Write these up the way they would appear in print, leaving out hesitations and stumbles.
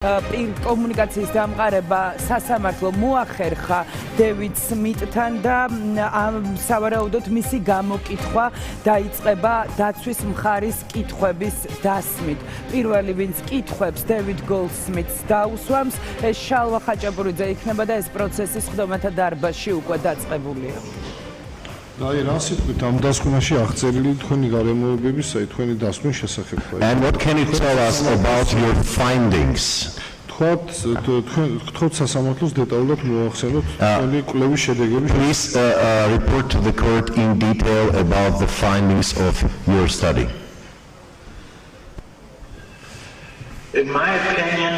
კომუნიკაციის დამყარება სასამართლო მოახერხა დევიდ სმიტთან და სავარაუდოდ მისი გამოკითხვა დაიწყება დაცვის მხარის კითხვების დასმით. პირველი ვინც კითხვებს დევიდ გოლდსმიტს დაუსვამს, ეს შალვა ხაჭაპურიძე იქნება და ეს პროცესი სხდომათა დარბაზში უკვე დაწყებულია. აი რა სიტყვით ამ დასკვნაში აღწერილი თქვენი გარემოებების, აი თქვენი დასკვნის შესახებ. And what can you tell us about your findings? თქვენ სასამართლოს დეტალურად მოახსენოთ თქვენი კვლევის შედეგები. Please report to the court in detail about the findings of your study. In my opinion,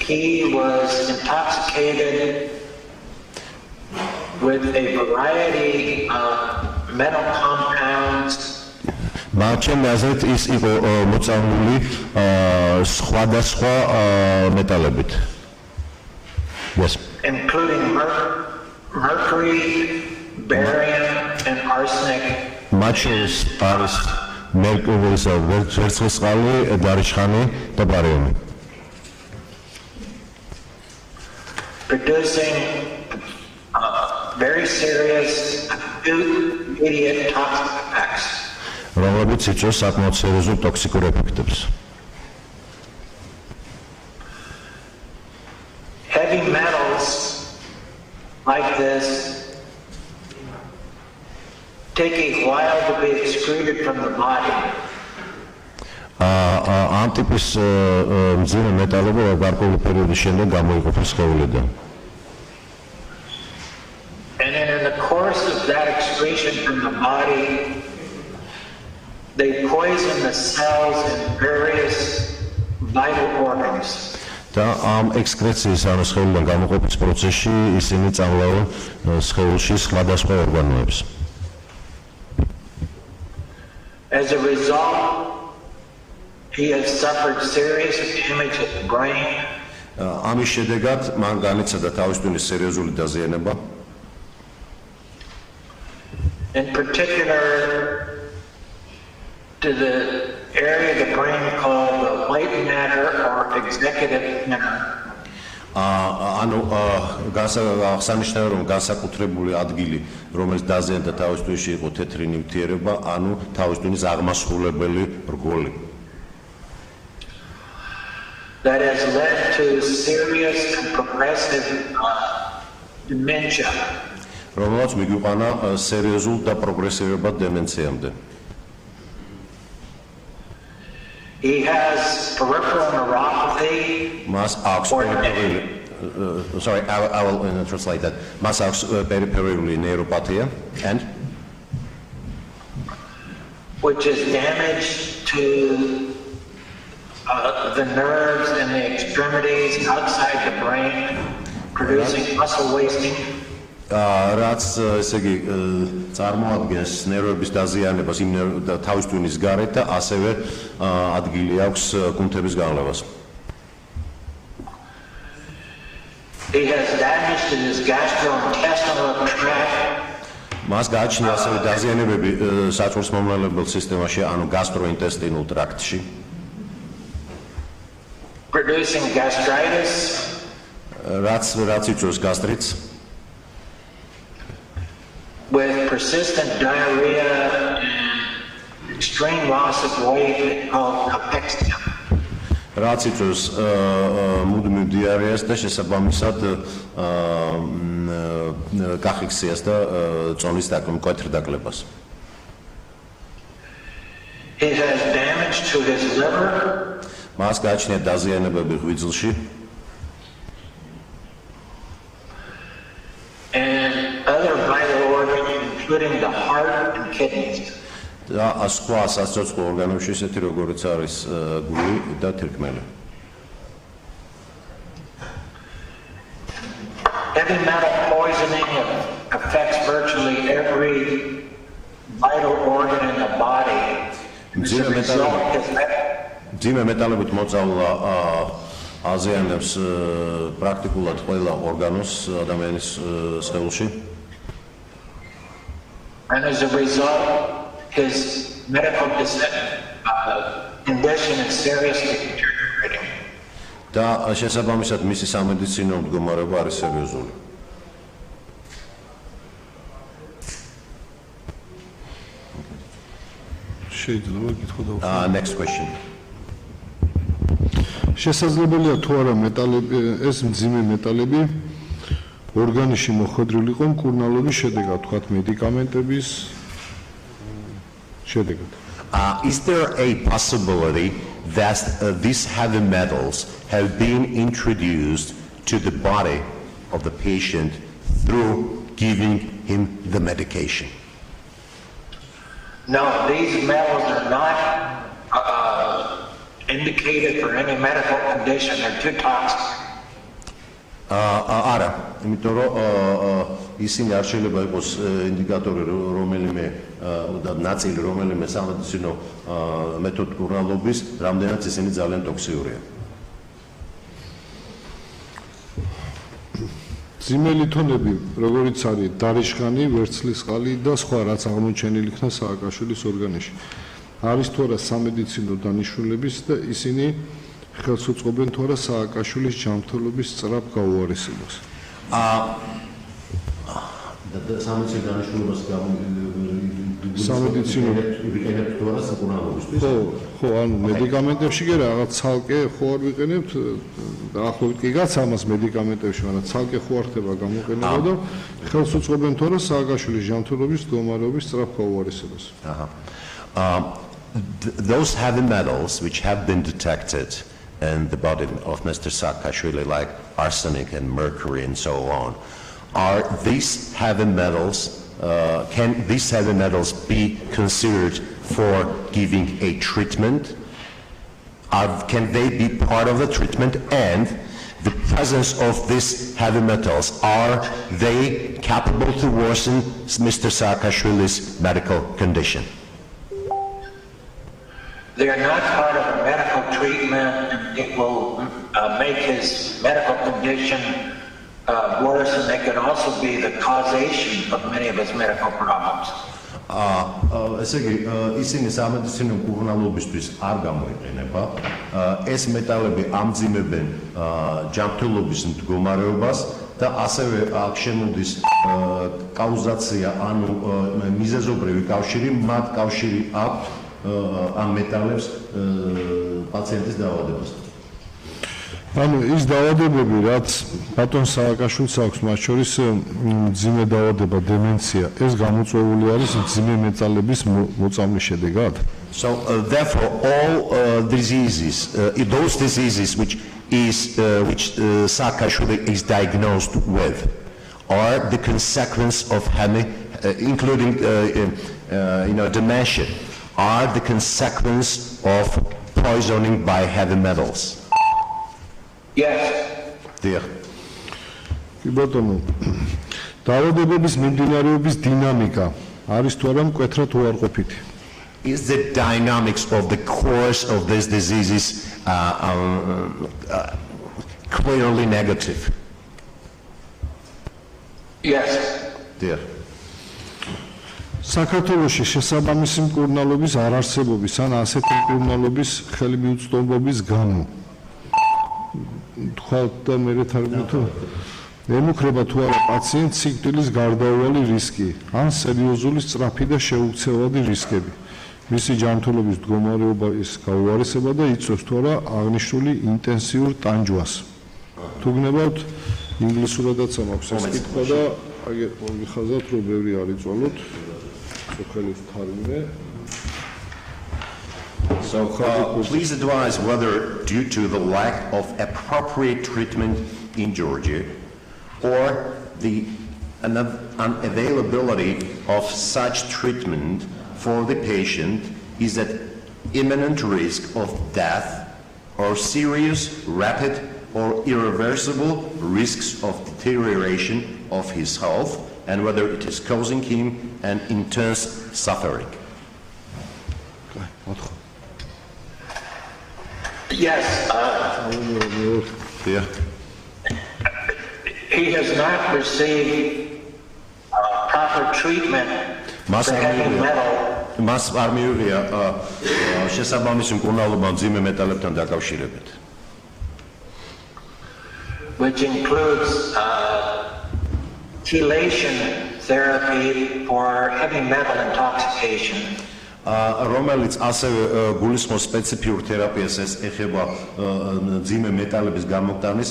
he was intoxicated with a variety of metal compounds. Მაშინ აზრით ის იყო მოწამული სხვადასხვა მეტალებით. Yes. Including mercury, barium, and arsenic. Matches არის მერკურის, ვერცხლისწყალი, დარიშხანი და ბარიუმი. Producing very serious, immediate toxic effects. რომლებიც იწვევს საკმაოდ სერიოზულ ტოქსიკურ ეფექტებს. Heavy metals like this take a while to be excreted from the body. ამ ტიპის მძიმე მეტალები გარკვეული პერიოდის შემდეგ გამოიყოფა სხეულიდან. And then in the course of that excretion from the body, they poison the cells in various vital organs. და ამ ექსკრეციის ან სხეულიდან გამოყოფის პროცესში ისინი წამლავენ სხეულში სხვადასხვა ორგანოებს. As a result, he has suffered serious damage to the brain. ამის შედეგად მან განიცადა თავის ტვინის სერიოზული დაზიანება. In particular, to the area of the brain called the white matter or executive center. ანუ აღსანიშნავია რომ განსაკუთრებული ადგილი, რომელიც დაზიანდა თავის ტვინში იყო თეთრი ნივთიერება, ანუ თავის ტვინის აღმასრულებელი რგოლი. That has led to serious and progressive dementia. რომელსაც მიგვიყვანა სერიოზულ და პროგრესირებად დემენციამდე. He has peripheral neuropathy. Მას აქვს sorry, I will translate that. Მას აქვს peripherally neuropathy and which is damage to the nerves and the extremities outside the brain, producing muscle wasting. რაც ესე იგი წარმოადგენს ნერვების დაზიანებას იმ თავის ტვინის გარეთ და ასევე ადგილი აქვს კუნთების განლევას. He has damage to his gastrointestinal tract. მას გააჩნია ასევე დაზიანებები საწვრთნელმომრავლებელ სისტემაში, ანუ gastrointestinal tract-ში. Producing gastritis. რაც იწვევს გასტრიტს. With persistent diarrhea and extreme loss of weight called cachexia. რაც იწვევს მუდმივ დიარეას და შესაბამისად კახექსიას და წონის მკვეთრ დაკლებას. He has damage to his liver. მას გააჩნია დაზიანებები ღვიძლში. And other vital organs, including the heart and kidneys. და სხვა სასიცოცხლო ორგანოებში, ისეთი როგორიც არის გული და თირკმელი. Heavy metal poisoning affects virtually every vital organ in the body. მძიმე მეტალებით მოწამვლა აზიანებს პრაქტიკულად ყველა ორგანოს ადამიანის სხეულში. And as a result, his medical condition is seriously deteriorating. და შესაბამისად მისი სამედიცინო მდგომარეობა არის სერიოზული. შეიძლება გითხრა და Next question. შესაძლებელია თუ არა მეტალები ეს მძიმე მეტალები ორგანიზმში მოხვედრილი იყო მკურნალობის შედეგად, თქვათ მედიკამენტების შედეგად. Is there a possibility that these heavy metals have been introduced to the body of the patient through giving him the medication? No, these metals are not indicated for any medical condition. They're too toxic. არა, იმიტომ რომ ისინი არ შეიძლება იყოს ინდიკატორი რომელიმე და ნაწილი რომელიმე სამედიცინო მეთოდ მკურნალობის, რამდენიც ისინი ძალიან ტოქსიურია. ძიმელი თონები, როგორიც არის დარიშხანი, ვერცხლისწყალი და სხვა, რაც აღმოჩენილი იქნა სააკაშვილის ორგანიზმში. არის თუ არა სამედიცინო დანიშნულების და ისინი ხელს უწყობენ თუ არა სააკაშვილის ჯანმრთელობის სწრაფ გაუარესებას. სამედიცინო დანიშნულებას სამედიცინო ვიყენებთ თუ არა საკურნალობისთვის? ხო, ანუ მედიკამენტებში კი რაღაც ცალკე ხო არ ვიყენებთ, დაახლოებით კი გაცამას მედიკამენტებში, მაგრამ ცალკე ხო არ ხდება გამოყენება და ხელს უწყობენ თუ არა სააკაშვილის ჯანმრთელობის მდგომარეობის სწრაფ გაუარესებას. Those heavy metals which have been detected in the body of Mr. Saakashvili, like arsenic and mercury and so on, are these heavy metals, can these heavy metals be considered for giving a treatment? Can they be part of the treatment? And the presence of these heavy metals, are they capable to worsen Mr. Saakashvili's medical condition? They are not part of a medical treatment. It will make his medical condition worse, and they could also be the causation of many of his medical problems. ესე იგი, ისინი სამედიცინო მკურნალობისთვის არ გამოიყენება. ეს მეტალები ამძიმებენ ჯანმრთელობის მდგომარეობას და ასევე აქ შემოდის კაუზაცია, ანუ მიზეზობრივი კავშირი, მათ კავშირი აქვთ ამ მეტალებს პაციენტის დაავადებას. ანუ ის დაავადებები, რაც ბატონ სააკაშვილს აქვს, მათ შორის მძიმე დაავადება, დემენცია, ეს გამოწვეული არის მძიმე მეტალების მოწამვლის შედეგად? So therefore all diseases, those diseases which Saakashvili is diagnosed with are the consequence of including dementia, are the consequence of poisoning by heavy metals. Yes. Dear. კი ბატონო, დაავადებების მიმდინარეობის დინამიკა არის თუ არა მკვეთრად უარყოფითი? Is the dynamics of the course of these diseases clearly negative? Yes. Dear. საქართველოში შესაბამისი მკურნალობის არარსებობის ან ასეთი მკურნალობის ხელმიუწვდომობის გამო თქვათ და მე თარგმნითო ემუქრება თუ არა პაციენტს სიკვდილის გარდაუვალი რისკი ან სერიოზული სწრაფი და შეუქცევადი რისკები მისი ჯანმრთელობის მდგომარეობის გაუარესება და იწვევს თუ არა აღნიშნული ინტენსიურ ტანჯვას თუ გნებავთ ინგლისურადაც მაქვს ეს კითხვა და აგერ მიხაზავთ რომ ბევრი არ იწვალოთ სოფლის თარგმნე. So please advise whether due to the lack of appropriate treatment in Georgia or the unavailability of such treatment for the patient is at imminent risk of death or serious, rapid or irreversible risks of deterioration of his health and whether it is causing him an intense suffering. Yes. Yeah. He has not received proper treatment for heavy metal მას არ მიუღია შესაბამისი მკურნალობა მძიმე მეტალებთან დაკავშირებით. Which includes chelation therapy for heavy metal intoxication. რომელიც ასევე გულისხმობს სპეციფიურ თერაპიას, ეს ეხება მძიმე მეტალების გამოგტანის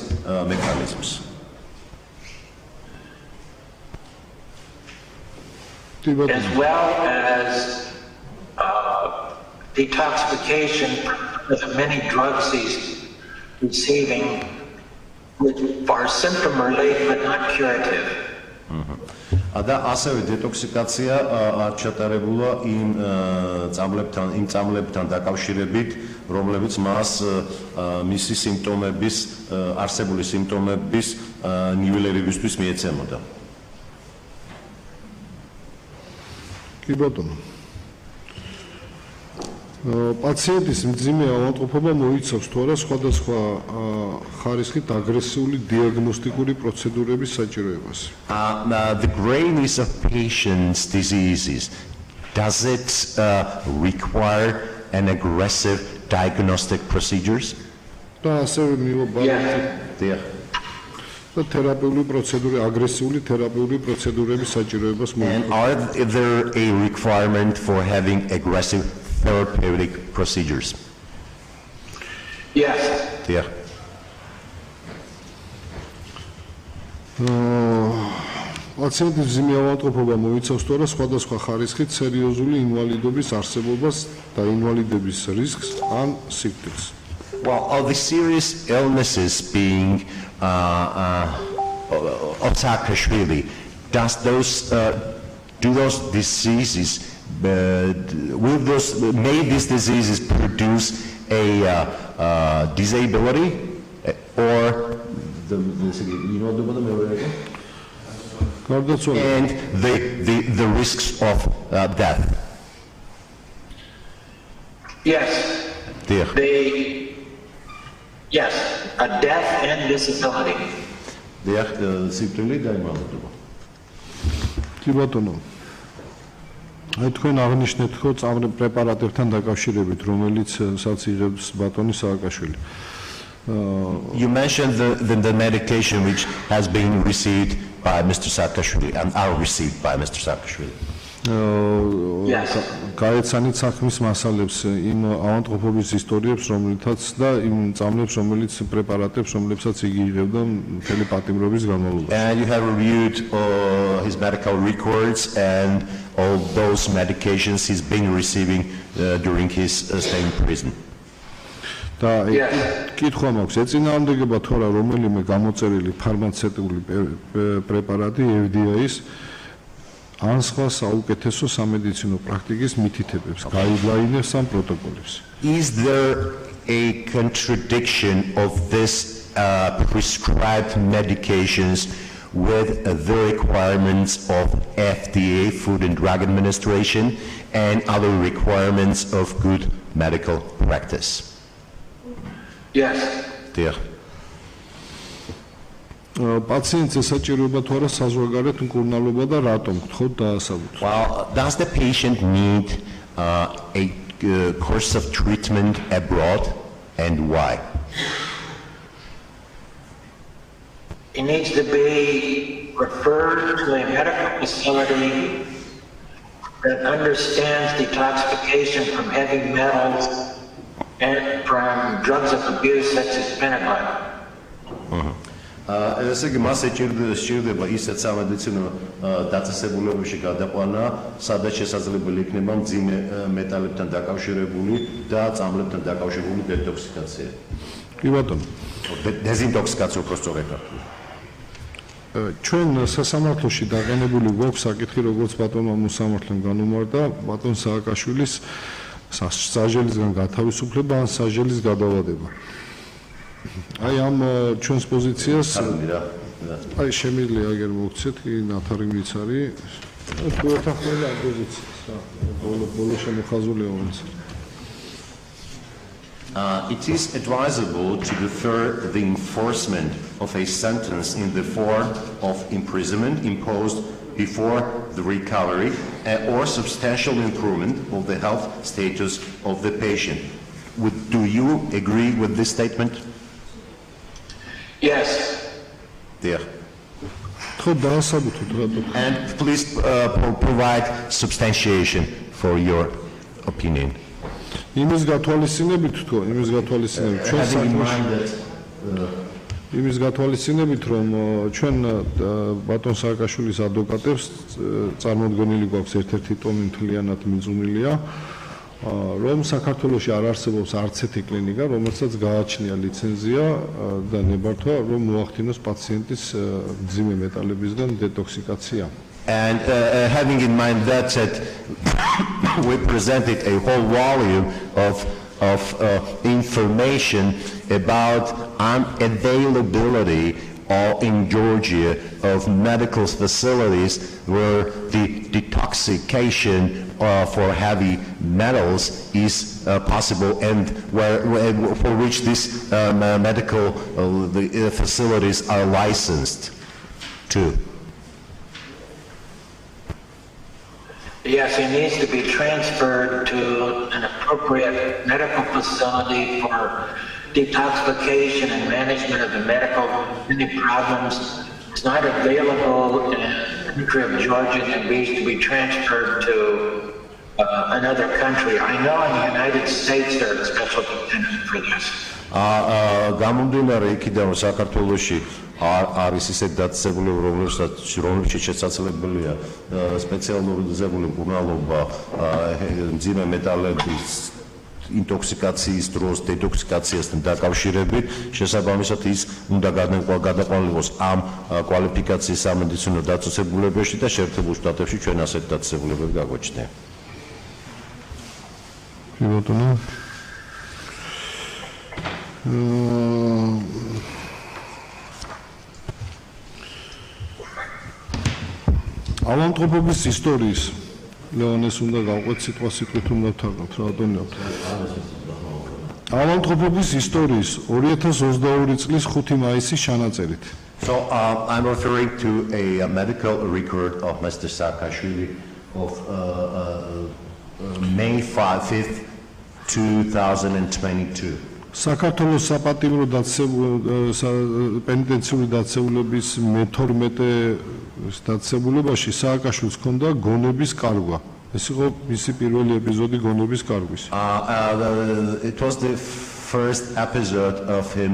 მექანიზმს. As well as detoxification of many drugs he's receiving, which are symptom related but not curative. და ასევე დეტოქსიკაცია არ ჩატარებულა იმ წამლებთან დაკავშირებით, რომლებიც მას მისი სიმპტომების, არსებული სიმპტომების ნიველირებისთვის მიეცემოდა. კი ბატონო. პაციენტის მძიმე ავადმყოფობა მოიცავს თუ არა სხვადასხვა ხარისხით აგრესიული დიაგნოსტიკური პროცედურების საჭიროებას. The grayness of patients' diseases, does it require an aggressive diagnostic procedures? და ასევე მივა და თერაპიული პროცედურები, აგრესიული თერაპიული პროცედურების საჭიროებას And are there a requirement for having aggressive therapeutic procedures? Yes. Yeah. პაციენტის მძიმე ავადმყოფობა მოიცავს თუ არა სხვადასხვა ხარისხით სერიოზული ინვალიდობის არსებობას და ინვალიდების რისკს ან სიკვდილს. Well, are the serious illnesses being of Saakashvili, do those diseases, may these diseases produce a disability or and the risks of death? Yes. Yes, a death and disability. კი ბატონო. აი თქვენ აღნიშნეთ ხო წამრებ პრეპარატებთან დაკავშირებით, რომელიც იღებს ბატონი სააკაშვილი. You mentioned the medication which has been received by Mr. Saakashvili and are received by Mr. Saakashvili. გაეცანით საქმის მასალებს იმ ავადმყოფობის ისტორიებს, რომელთაც და იმ წამლებს, რომელიც პრეპარატებს, რომლებსაც იგი იღებდა მთელი პატიმრობის განმავლობაში. And you have reviewed his medical records and all those medications he's been receiving during his stay in prison. და კითხვა მაქვს, ეწინააღმდეგება თუ არა რომელიმე გამოწერილი ფარმაცევტული პრეპარატი FDA-ის ან სხვა საუკეთესო სამედიცინო პრაქტიკის მითითებებს, გაიდლაინებს ან პროტოკოლებს. Is there a contradiction of this prescribed medications with the requirements of FDA, Food and Drug Administration, and other requirements of good medical practice? Yes. Dear. პაციენტს ესაჭიროება თუ არა საზღვარგარეთ მკურნალობა და რატომ გთხოვთ დაასაბუთოთ? Well, does the patient need a course of treatment abroad and why? He needs to be referred to a medical facility that understands detoxification from heavy metals and from drugs of abuse such as phenytoin. ესე იგი მას ეჭირდება ისეთ სამედიცინო დაწესებულებებში გადაყვანა, სადაც შესაძლებელი იქნება მძიმე მეტალებთან დაკავშირებული და წამლებთან დაკავშირებული დეტოქსიკაცია. კი ბატონო. დეზინტოქსიკაცია უფრო სწორედ. ჩვენ სასამართლოში დაყენებული გვაქვს საკითხი, როგორც ბატონმა მოსამართლემ განუმარტა ბატონ სააკაშვილის საჟელისგან გათავისუფლება ან საჟელის გადავადება. აი ამ ჩვენს პოზიციას აი შემიძლია აგერ მოგცეთ კი ნათარი მიც არის თუ ეთანხმება ამ პოზიციას რა ბოლო შემოხაზულია ვინც It is advisable to defer the enforcement of a sentence in the form of imprisonment imposed before the recovery or substantial improvement of the health status of the patient. Do you agree with this statement? Yes. There. And And please provide substantiation for your opinion. იმის გათვალისწინებით თქო, იმის გათვალისწინებით ჩვენ იმის გათვალისწინებით რომ ჩვენ ბატონ სააკაშვილის ადვოკატებს წარმოდგენილი გვაქვს ერთ-ერთი ტომი მთლიანად მიძღვნილია რომ საქართველოში არ არსებობს არც ერთი კლინიკა რომელსაც გააჩნია ლიცენზია და ნებართვა რომ მოახდინოს პაციენტის მძიმე მეტალებისგან დეტოქსიკაცია. And having in mind that said, we presented a whole volume of information about unavailability in Georgia of medical facilities where the detoxification for heavy metals is possible and for which these medical facilities are licensed too. Yes, he needs to be transferred to an appropriate medical facility for detoxification and management of the medical problems. It's not available in the country of Georgia and needs to be transferred to another country. I know in the United States there are special conditions for this. გამომდინარე იქიდან საქართველოში არის ისეთ დაწესებულება რომელშიც შესაძლებელია სპეციალიზებული მკურნალობა მძიმე მეტალების ინტოქსიკაციის დროს დეტოქსიკაციასთან დაკავშირებით შესაბამისად ის უნდა გადაყვანილიყოს ამ კვალიფიკაციის სამედიცინო დაწესებულებებში და შეერთებულ შტატებში ჩვენ ასეთ დაწესებულებები გაგვაჩნია. ავადმყოფობის ისტორიის ლეონეს უნდა გავყვეთ სიტყვით უნდა ვთანხმოთ რა დონეო. ავადმყოფობის ისტორიის 2022 წლის 5 მაისის ჩანაწერით. So I'm referring to a medical record of Mr. Saakashvili of May 5th, 2022. საქართველოს საპატიმრო პენიტენციური დაწესებულების მე-12 დაწესებულებაში სააკაშვილს ჰქონდა გონების კარგვა. ეს იყო მისი პირველი ეპიზოდი გონების კარგვის. It was the first episode of him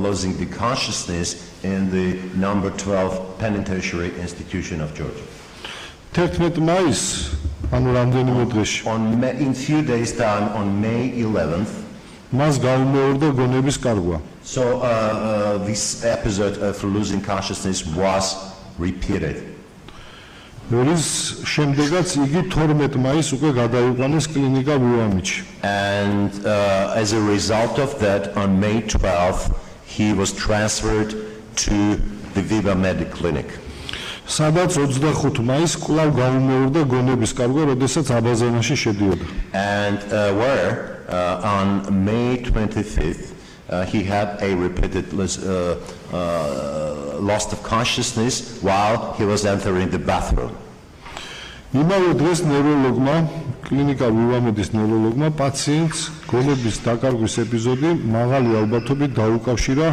losing the consciousness in the number 12 penitentiary institution of Georgia. 11 მაისს, ანუ რამდენიმე დღეში. In few days time on May 11th, მას გაუმეორდა გონების კარგვა. So this episode of losing consciousness was repeated. რის შემდეგაც იგი 12 მაისს უკვე გადაიყვანეს კლინიკა ვივამიჩი. And as a result of that, on May 12th, he was transferred to the Viva Medic Clinic. სადაც 25 მაისს კვლავ გაუმეორდა გონების კარგვა, როდესაც აბაზანაში შედიოდა. And where on May 25th, he had a repeated loss of consciousness while he was entering the bathroom. იმავე დღეს ნევროლოგმა, კლინიკა ვივამედის ნევროლოგმა პაციენტს გონების დაკარგვის ეპიზოდი მაღალი ალბათობით დაუკავშირა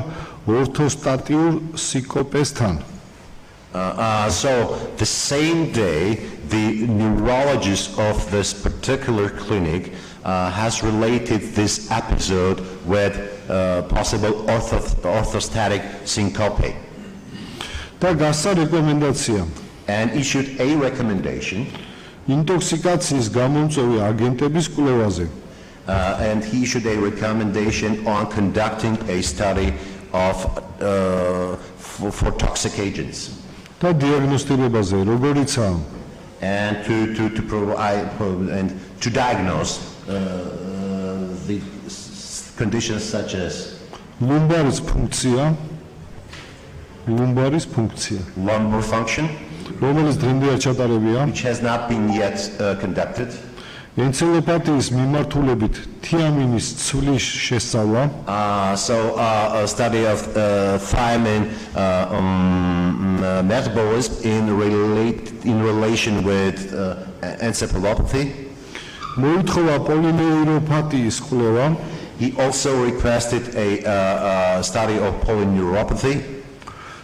ორთოსტატიურ სიკოპესთან. So the same day, the neurologist of this particular clinic has related this episode with possible orthostatic syncope. და გასცა რეკომენდაცია. And issued a recommendation. ინტოქსიკაციის გამომწვევი აგენტების კვლევაზე. And he issued a recommendation on conducting a study of for toxic agents. და დიაგნოსტირებაზე, როგორიცაა And to provide and to diagnose the conditions such as ლუმბარის ფუნქცია, lumbar function, რომელიც დღემდე არ ჩატარებია, which has not been yet conducted. ენცელოპათიის მიმართულებით თიამინის ცვლის შესწავლა, So a study of thiamine metabolism in relation with encephalopathy. მოითხოვა პოლინეიროპათიის კვლევა, He also requested a study of polyneuropathy.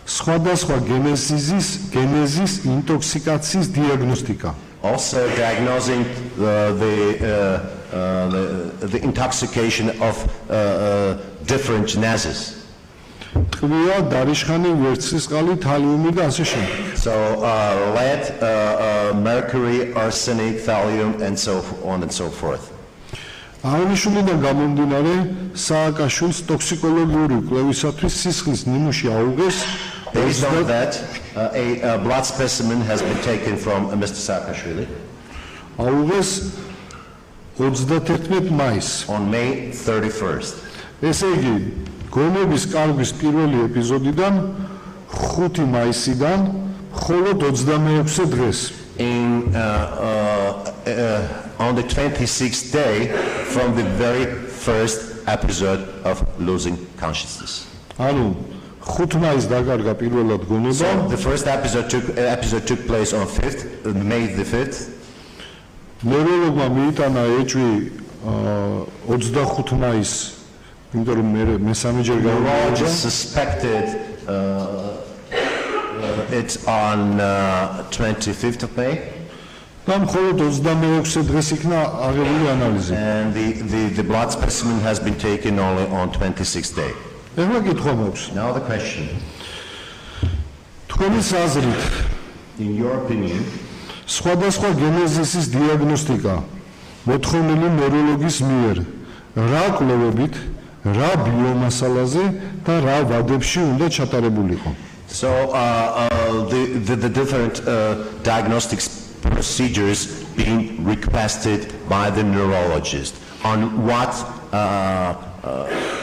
სხვადასხვა გენეზის ინტოქსიკაციის დიაგნოსტიკა. Also diagnosing the intoxication of different genesis. ტყვია, დარიშხანი, ვერცხლისწყალი, თალიუმი და ასე შემდეგ. So lead, mercury, arsenic, thallium, and so on and so forth. აღნიშნულიდან გამომდინარე, სააკაშვილს ტოქსიკოლოგიური კვლევისათვის სისხლის ნიმუში აუღეს. Based on that, a blood specimen has been taken from Mr. Saakashvili აუღეს 31 მაისს. on May 31st. ესე იგი, გონების კარგვის პირველი ეპიზოდიდან 5 მაისიდან მხოლოდ 26 დღეს. On the 26th day from the very first episode of losing consciousness. ანუ 5 მაისს დაკარგა პირველად გონება. So the first episode took place on 5th, May the 5th. ნევროლოგმა მიიტანა ეჭვი 25 მაისს, იმიტომ რომ მესამეჯერ გავიდა. Suspected it's on 25th of May. და მხოლოდ 26 დღეს იქნა აღებული ანალიზი. And the blood specimen has been taken only on 26th day. ეხლა კითხვა მაქვს. Now the question, თქვენი აზრით, in your opinion, სხვადასხვა გენეზისის დიაგნოსტიკა მოთხოვნილი ნევროლოგის მიერ რა კვლევებით, რა ბიომასალაზე და რა ვადებში უნდა ჩატარებულიყო? So the different diagnostics procedures being requested by the neurologist on what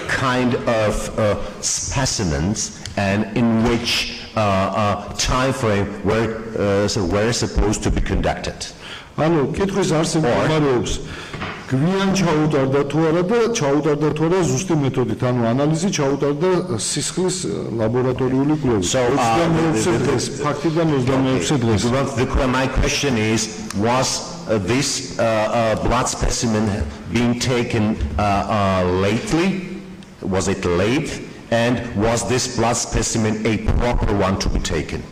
kind of specimens and in which time frame were supposed to be conducted. ანუ კითხვის არსება მდებარეობს გვიან ჩაუტარდა თუ არა და ჩაუტარდა თუ არა ზუსტი მეთოდით, ანუ ანალიზი ჩაუტარდა სისხლის ლაბორატორიული კვლევით. 26 დღეს, ფაქტიდან 26 დღეს. My question is, was this blood specimen being taken lately? Was it late? And was this blood specimen a proper one to be taken?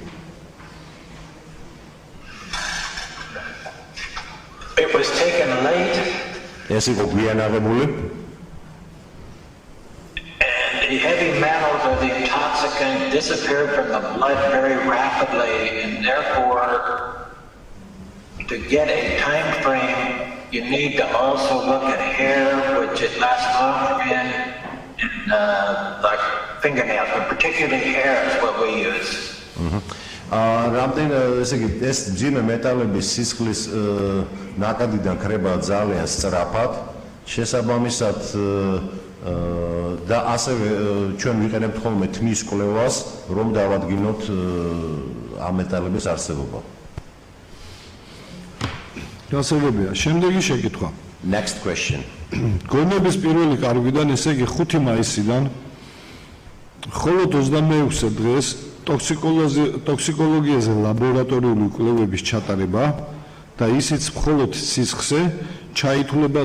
It was taken late, Yes, it was reanavable. and the heavy metals or the intoxicant disappeared from the blood very rapidly, and therefore, to get a time frame, you need to also look at hair, which it lasts longer in, and like fingernails, but particularly hair is what we use. რამდენ ესე იგი ეს ძიმე მეტალების სისხლის ნაკადიდან ქრება ძალიან სწრაფად, შესაბამისად და ასევე ჩვენ ვიყენებთ ხოლმე თმის კვლევას, რომ დავადგინოთ ამ მეტალების არსებობა. გასაგებია. შემდეგი შეკითხვა. Next question. გონების პირველი კარგვიდან, ესე იგი 5 მაისიდან მხოლოდ 26 დღეს ტოქსიკოლოგიაზე ლაბორატორიული კვლევების ჩატარება და ისიც მხოლოდ სისხლზე ჩაითვლება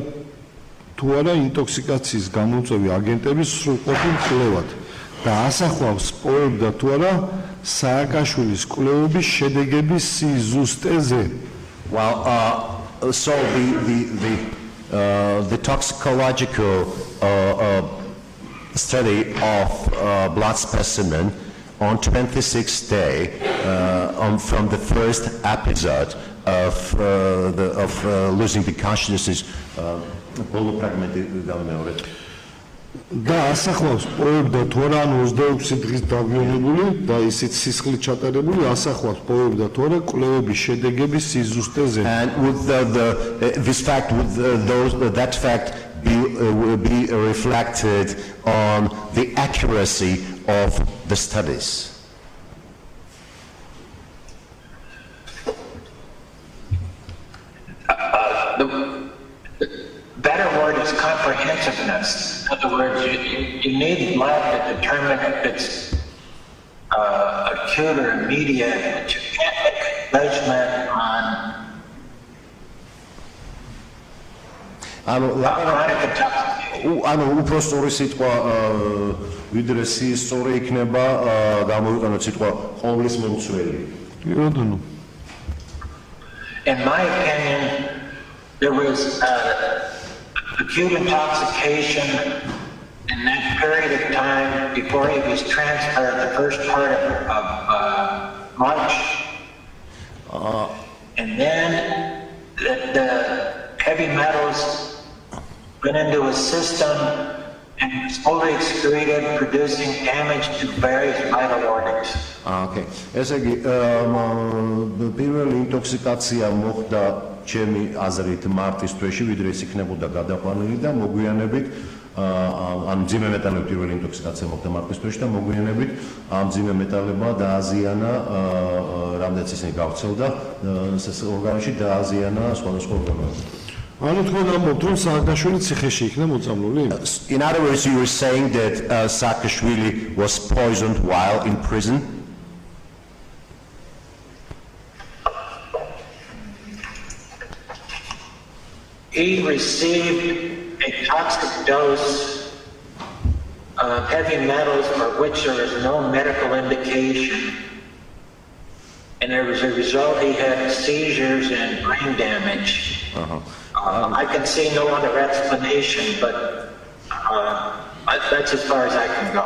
თუ არა ინტოქსიკაციის გამომწვევი აგენტების სრულყოფილ კვლევად და ასახავს პოებდა თუ არა სააკაშვილის კვლევების შედეგების სიზუსტეზე. Well, so the toxicological study of blood specimen on 26th day from the first episode of losing the consciousness და ასახავს პოებდა თუ არა 26 დღის დაგვიანებული და ისიც სისხლით ჩატარებული ასახავს პოებდა თუ არა კვლევების შედეგების სიზუსტეზე. And would that fact will be reflected on the accuracy of the studies? expansiveness. In other words, you need blood to determine if it's acute or immediate, but you can't make a judgment on chronic intoxication. ანუ უფრო სწორი სიტყვა ვიდრე სწორი იქნება გამოვიყენოთ სიტყვა ყოვლის მომცველი. Იროდონო. In my opinion, there was acute intoxication in that period of time before he was transferred the first part of March. And then the heavy metals went into his system and slowly excreted, producing damage to various vital organs. Okay. ესე იგი პირველი ინტოქსიკაცია მოხდა ჩემი აზრით მარტის თვეში, ვიდრე ის იქნებოდა გადაყვანილი და მოგვიანებით ან მძიმე მეტალების პირველი ინტოქსიკაცია მოხდა მარტის თვეში და მოგვიანებით ამ მძიმე მეტალებმა დააზიანა რამდენიც ისინი გავრცელდა ორგანოში დააზიანა სხვადასხვა ორგანოები. ანუ თქვენ ამბობთ რომ სააკაშვილი ციხეში იქნა მოწამლული? In other words, you were saying that Saakashvili was poisoned while in prison? He received a toxic dose of heavy metals for which there is no medical indication. And as a result, he had seizures and brain damage. I can see no other explanation, but that's as far as I can go.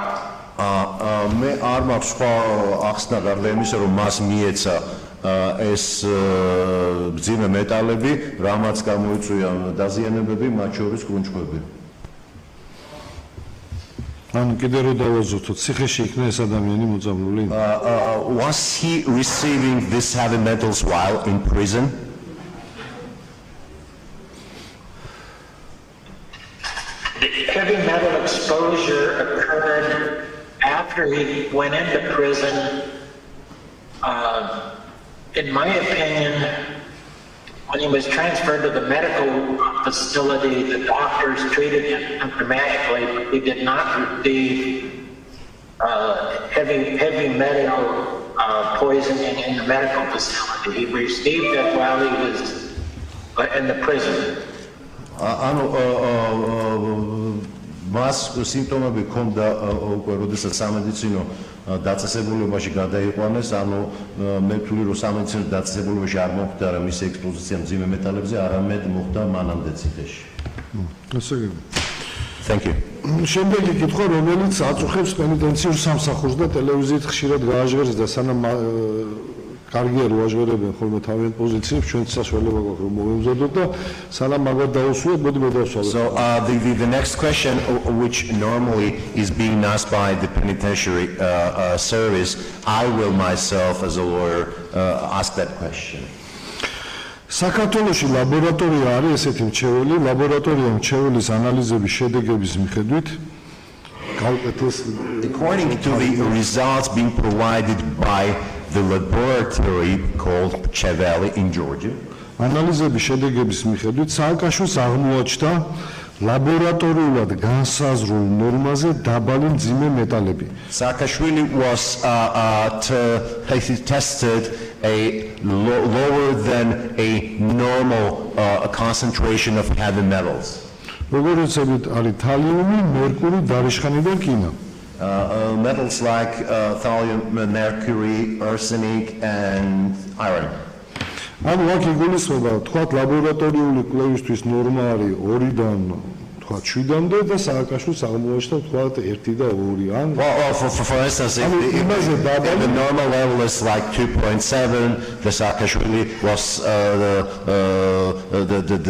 მე არ მაქვს სხვა ახსნა გარდა იმისა, რომ მას მიეცა ეს მძიმე მეტალები, რამაც გამოიწვია დაზიანებები, მათ შორის კრუნჩხვები. ანუ კიდე რო დავაზუსტოთ, ციხეში იქნა ეს ადამიანი მოწამლული? Was he receiving these heavy metals while in prison? The heavy metal exposure occurred after he went into prison. In my opinion, when he was transferred to the medical facility, the doctors treated him symptomatically, but he did not receive heavy metal poisoning in the medical facility. He received it while he was in the prison. მას სიმპტომები ჰქონდა უკვე როდესაც სამედიცინო დაწესებულებაში გადაიყვანეს, ანუ მე ვთვლი რომ სამედიცინო დაწესებულებაში არ მოხდა რა მისი ექსპოზიცია მძიმე მეტალებზე, არამედ მოხდა მანამდე ციხეში. ასე იგი. Thank you. შემდეგი კითხვა, რომელიც აწუხებს პენიტენციურ სამსახურს და ტელევიზიით ხშირად გააჟღერს და სანამ კარგია რომ აჟღერებენ ხოლმე თავიანთ პოზიციებს, ჩვენც საშუალება გვაქვს რომ მოვემზადოთ და სანამ მაგათ დაუსვათ, მოდი მე დავსვათ. So the next question, which normally is being asked by the penitentiary service, I will myself as a lawyer ask that question. საქართველოში ლაბორატორია არის ესეთი მრჩეველი, ლაბორატორია მრჩეველის ანალიზების შედეგების მიხედვით გავუკეთეს According to the results being provided by the laboratory called Chevelle in Georgia. ანალიზების შედეგების მიხედვით სააკაშვილს აღმოაჩნდა ლაბორატორიულად განსაზღვრულ ნორმაზე დაბალი მძიმე მეტალები. Saakashvili was tested a lower than a normal concentration of heavy metals. როგორც არის თალიუმი, მერკური, დარიშხანი და რკინა. Metals like thallium, mercury, arsenic and iron. ანუ აქ იგულისხმება, თქვათ ლაბორატორიული კვლევისთვის ნორმა არის 2-დან თქვათ 7-მდე და სააკაშვილს აღმოაჩნდა თქვათ 1 და 2. ან for instance, if the normal level is like 2.7, the Saakashvili was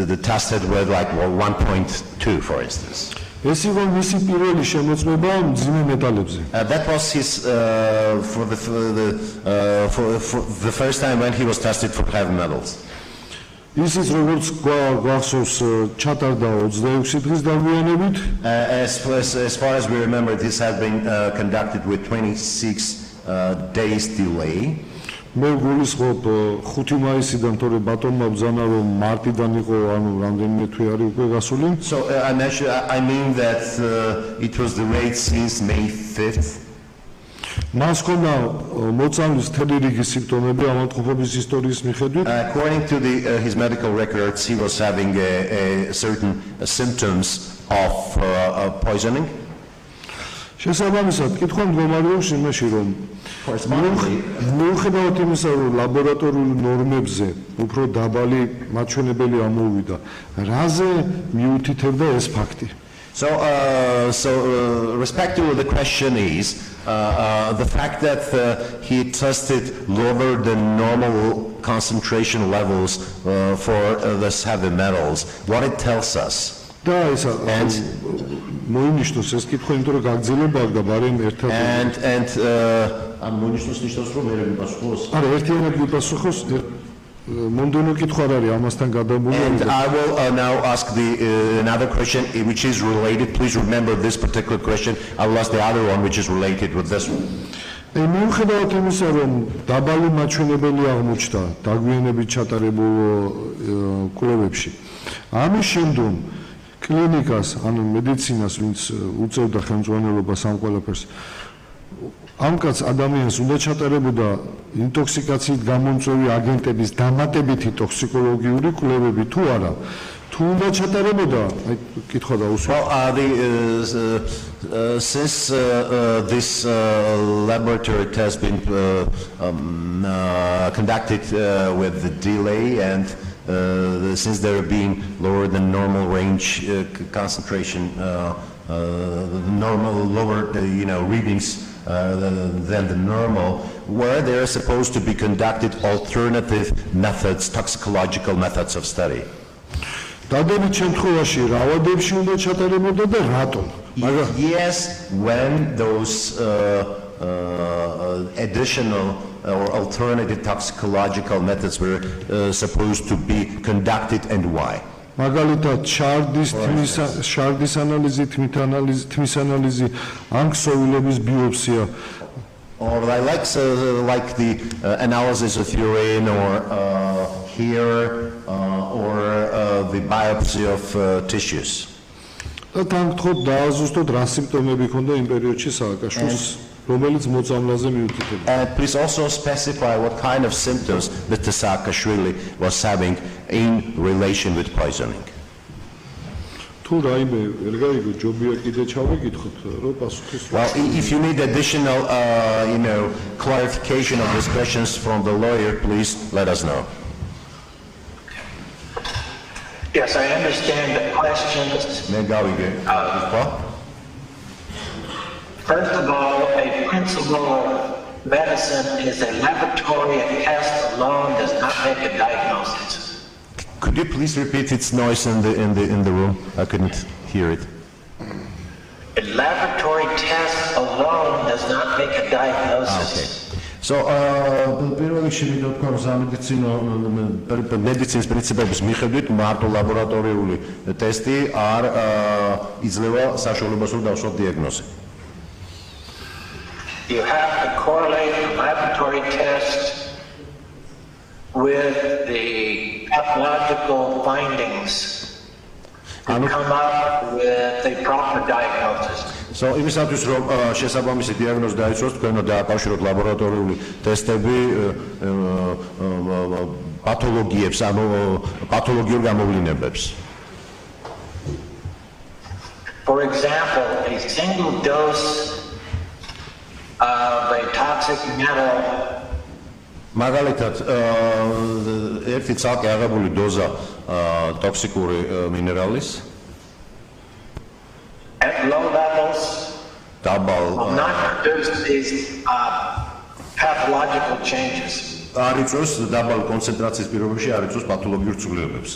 the tested with like 1.2, for instance. ეს იყო მისი პირველი შემოწმება მძიმე მეტალებზე. That was his for the first time when he was tested for heavy metals. ისიც როგორც გვახსოვს ჩატარდა 26 დღის დაგვიანებით. As far as we remember, this had been conducted with 26 days delay. მე გულისხმობ 5 მაისიდან თორე ბატონმა ბრძანა რომ მარტიდან იყო ანუ რამდენიმე თვე არის უკვე გასული. So I mean that it was the rate since May 5th. მას ჰქონდა მოწამვლის მთელი რიგი სიმპტომები ავადმყოფობის ისტორიის მიხედვით. According to his medical records, he was having certain symptoms of poisoning. შესაბამისად, კითხვა მდგომარეობს იმაში, რომ მიუხედავად იმისა, რომ ლაბორატორიულ ნორმებზე უფრო დაბალი მაჩვენებელი ამოვიდა, რაზე მიუთითებდა ეს ფაქტი? So respectively, the question is the fact that he tested lower than normal concentration levels for the heavy metals. What it tells us? და ისა მოინიშნოს ეს კითხვა, იმიტომ რომ გაგრძელება აქვს და ბარემ ერთად ამ მოინიშნოს ნიშნავს რომ ვერ მიპასუხოს. არა, ერთიანად მიპასუხოს. მომდენო კითხვა არის ამასთან გადაბული. And I will now ask another question which is related. Please remember this particular question. I will ask the other one which is related with this one. მიუხედავად იმისა, რომ დაბალი მაჩვენებელი აღმოჩნდა დაგვიანებით ჩატარებულ კვლევებში, ამის შემდგომ კლინიკას, ანუ მედიცინას, ვინც უწევდა ხელმძღვანელობას ამ ყველაფერს, ამ კაც ადამიანს უნდა ჩატარებოდა ინტოქსიკაციით გამომწვევი აგენტების დამატებითი ტოქსიკოლოგიური კვლევები თუ არა? თუ უნდა ჩატარებოდა, აი კითხვა დაუსვა. Since this laboratory has been conducted with the delay and since there being lower than normal range concentration, normal lower readings than the normal, where they are supposed to be conducted alternative methods, toxicological methods of study. დადებით შემთხვევაში რავადებში უნდა ჩატარებოდა და რატომ? Yes, when those additional or alternative toxicological methods were supposed to be conducted and why. მაგალითად, შარდის ანალიზი, თმის ανალიზი, ან ქსოვილების ბიოპსია. Or like the analysis of urine or hair or the biopsy of tissues. და თან გთხოვთ დააზუსტოთ რა სიმპტომები ჰქონდა იმ პერიოდში სააკაშვილს, რომელიც მოწამლაზე მიუთითებდა. Please also specify what kind of symptoms Mr. Saakashvili was having in relation with poisoning. თუ რაიმე ვერ გაიგო, ჯობია კიდე ჩავეკითხოთ, რომ პასუხის. Well, if you need additional, clarification of these questions from the lawyer, please let us know. Yes, I understand the questions. First of all, a principle of medicine is a laboratory test alone does not make a diagnosis. Could you please repeat its noise in the room? I couldn't hear it. A laboratory test alone does not make a diagnosis. Okay. So, პირველი შეიძლება თქვა, რომ მედიცინის პრინციპების მიხედვით მარტო ლაბორატორიული ტესტი არ იძლევა საშუალებას რომ დავსვათ დიაგნოზი. You have to correlate the laboratory test with the pathological findings and come up with a proper diagnosis. So, იმისათვის რომ შესაბამისი დიაგნოზი დაიცვას, თქვენ უნდა დააკავშიროთ ლაბორატორიული ტესტები პათოლოგიებს, ანუ პათოლოგიურ გამოვლინებებს. For example, a single dose of a toxic metal მაგალითად, ერთი ცალკე აღებული დოზა ტოქსიკური მინერალის at low levels will not produce these pathological changes. არ იწვევს დაბალ კონცენტრაციის პირობებში არ იწვევს პათოლოგიურ ცვლილებებს.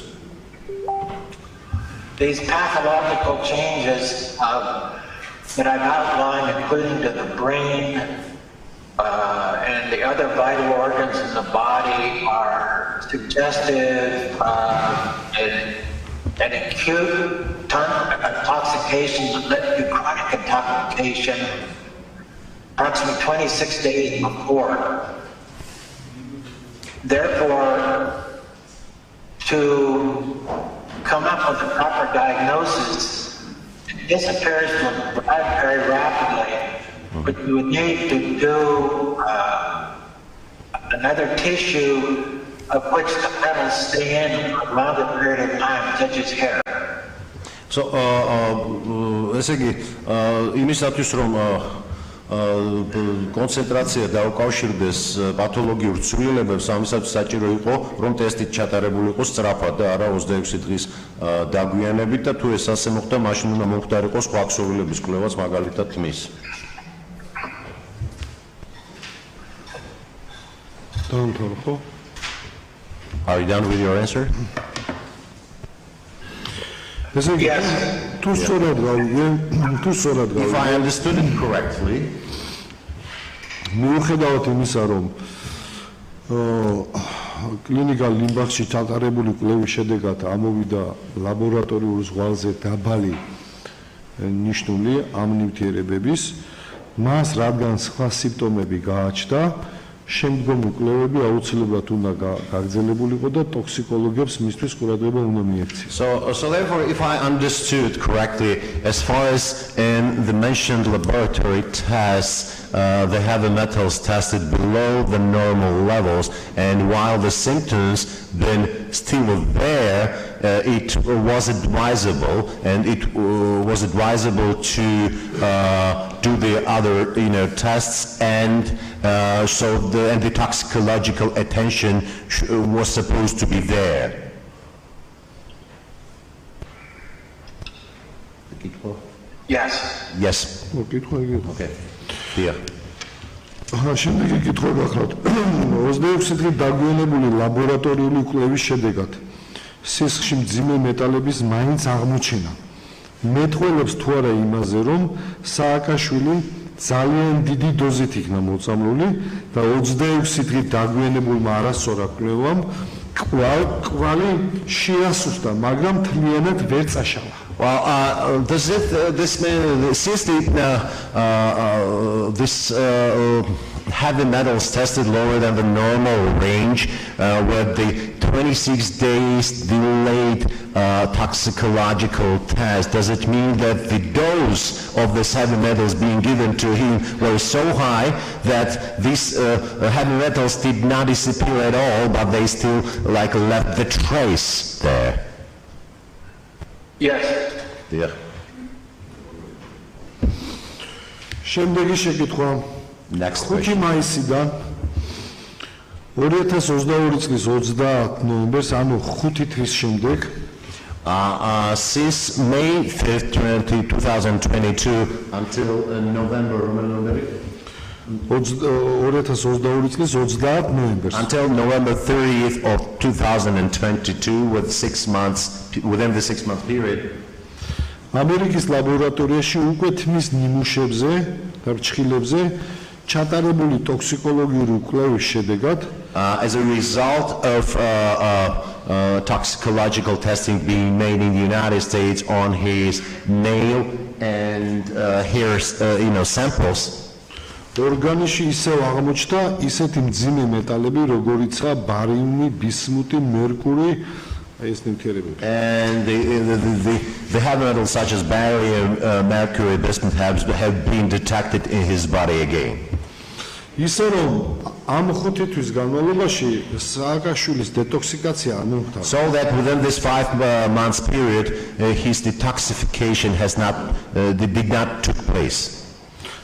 These pathological changes that I've outlined, including to the brain and the other vital organs in the body, are suggestive an acute intoxication that led to chronic intoxication approximately 26 days before. Therefore, to come up with a proper diagnosis, it disappears from the blood very rapidly, but you would need to do another tissue of which the metals stay in for a longer period of time, such as hair. So, ესე იგი, იმისათვის რომ კონცენტრაცია დაუკავშირდეს პათოლოგიურ ცვლილებებს, ამისათვის საჭირო იყო, რომ ტესტით ჩატარებული იყოს სწრაფად და არა 26 დღის დაგვიანებით და თუ ეს ასე მოხდა, მაშინ უნდა მომხდარიყო სხვა ქსოვილების კვლევაც, მაგალითად თმის. Are you done with your answer? ესე იგი, თუ სწორად გავიგე, If I understood it correctly, მიუხედავად იმისა, რომ კლინიკალ ლიმბახში ჩატარებული კვლევის შედეგად ამოვიდა ლაბორატორიულ ზღვარზე დაბალი ნიშნული ამ ნივთიერებების, მას რადგან სხვა სიმპტომები გააჩნდა, შემდგომი კვლევები აუცილებლად უნდა გაგრძელებულიყო და ტოქსიკოლოგებს მისთვის ყურადღება უნდა მიექციეს. So therefore, if I understood correctly, as far as in the mentioned laboratory tests, the heavy metals tested below the normal levels, and while the symptoms then still were there, it was advisable, and it was advisable to do the other, tests, and so the toxicological attention was supposed to be there. Yes. Yes. Okay. Dear. შემდეგი კითხვა გახლავთ. 26 დღით დაგვიანებული ლაბორატორიული კვლევის შედეგად სისხლში მძიმე მეტალების მაინც აღმოჩენა მეტყველებს თუ არა იმაზე, რომ სააკაშვილი ძალიან დიდი დოზით იქნა მოწამლული და 26 დღით დაგვიანებულმა არასწორად კვლევამ კვალი შეასუსტა, მაგრამ მთლიანად ვერ წაშალა. Well, does this heavy metals tested lower than the normal range, where the 26 days delayed toxicological test, does it mean that the dose of this heavy metals being given to him was so high that these heavy metals did not disappear at all, but they still left the trace there? Yes. Yeah. შემდეგი შეკითხვა. Next 5 question. მაისიდან 2022 წლის 30 ნოემბერს, ანუ 5 თვის შემდეგ, since May 5th, 2022 until November 2022 წლის 30 ნოემბერს, until November 30th of 2022, within the 6-month period, ამერიკის ლაბორატორიაში უკვე თმის ნიმუშებზე და ფრჩხილებზე ჩატარებული ტოქსიკოლოგიური კვლევის შედეგად, as a result of toxicological testing being made in the United States on his nail and hair, samples, ორგანიზმში ისევ აღმოჩნდა ისეთი მძიმე მეტალები, როგორიცაა ბარიუმი, ბისმუთი, მერკური, ეს ნივთიერებები. and the heavy metals such as barium, mercury, bismuth have been detected in his body again. ისე რომ ამ 5 თვის განმავლობაში სააკაშვილის detoxification არ მომხდარა. So that within this 5 months period, his detoxification did not take place.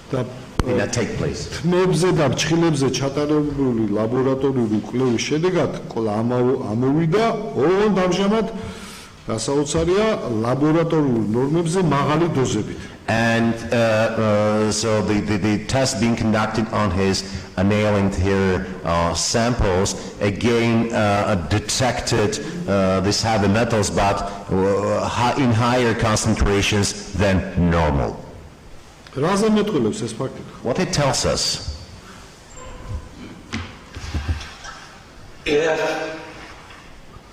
Did not take place. თმებზე და ფრჩხილებზე ჩატარებული ლაბორატორიული კვლევის შედეგად ამოვიდა ოღონდ ამჟამად გასაოცარია ლაბორატორიულ ნორმებზე მაღალი დოზებით. And so the test being conducted on his nail and hair samples again detected these heavy metals, but in higher concentrations than normal. რაზე მეტყველებს ეს ფაქტი? What it tells us? If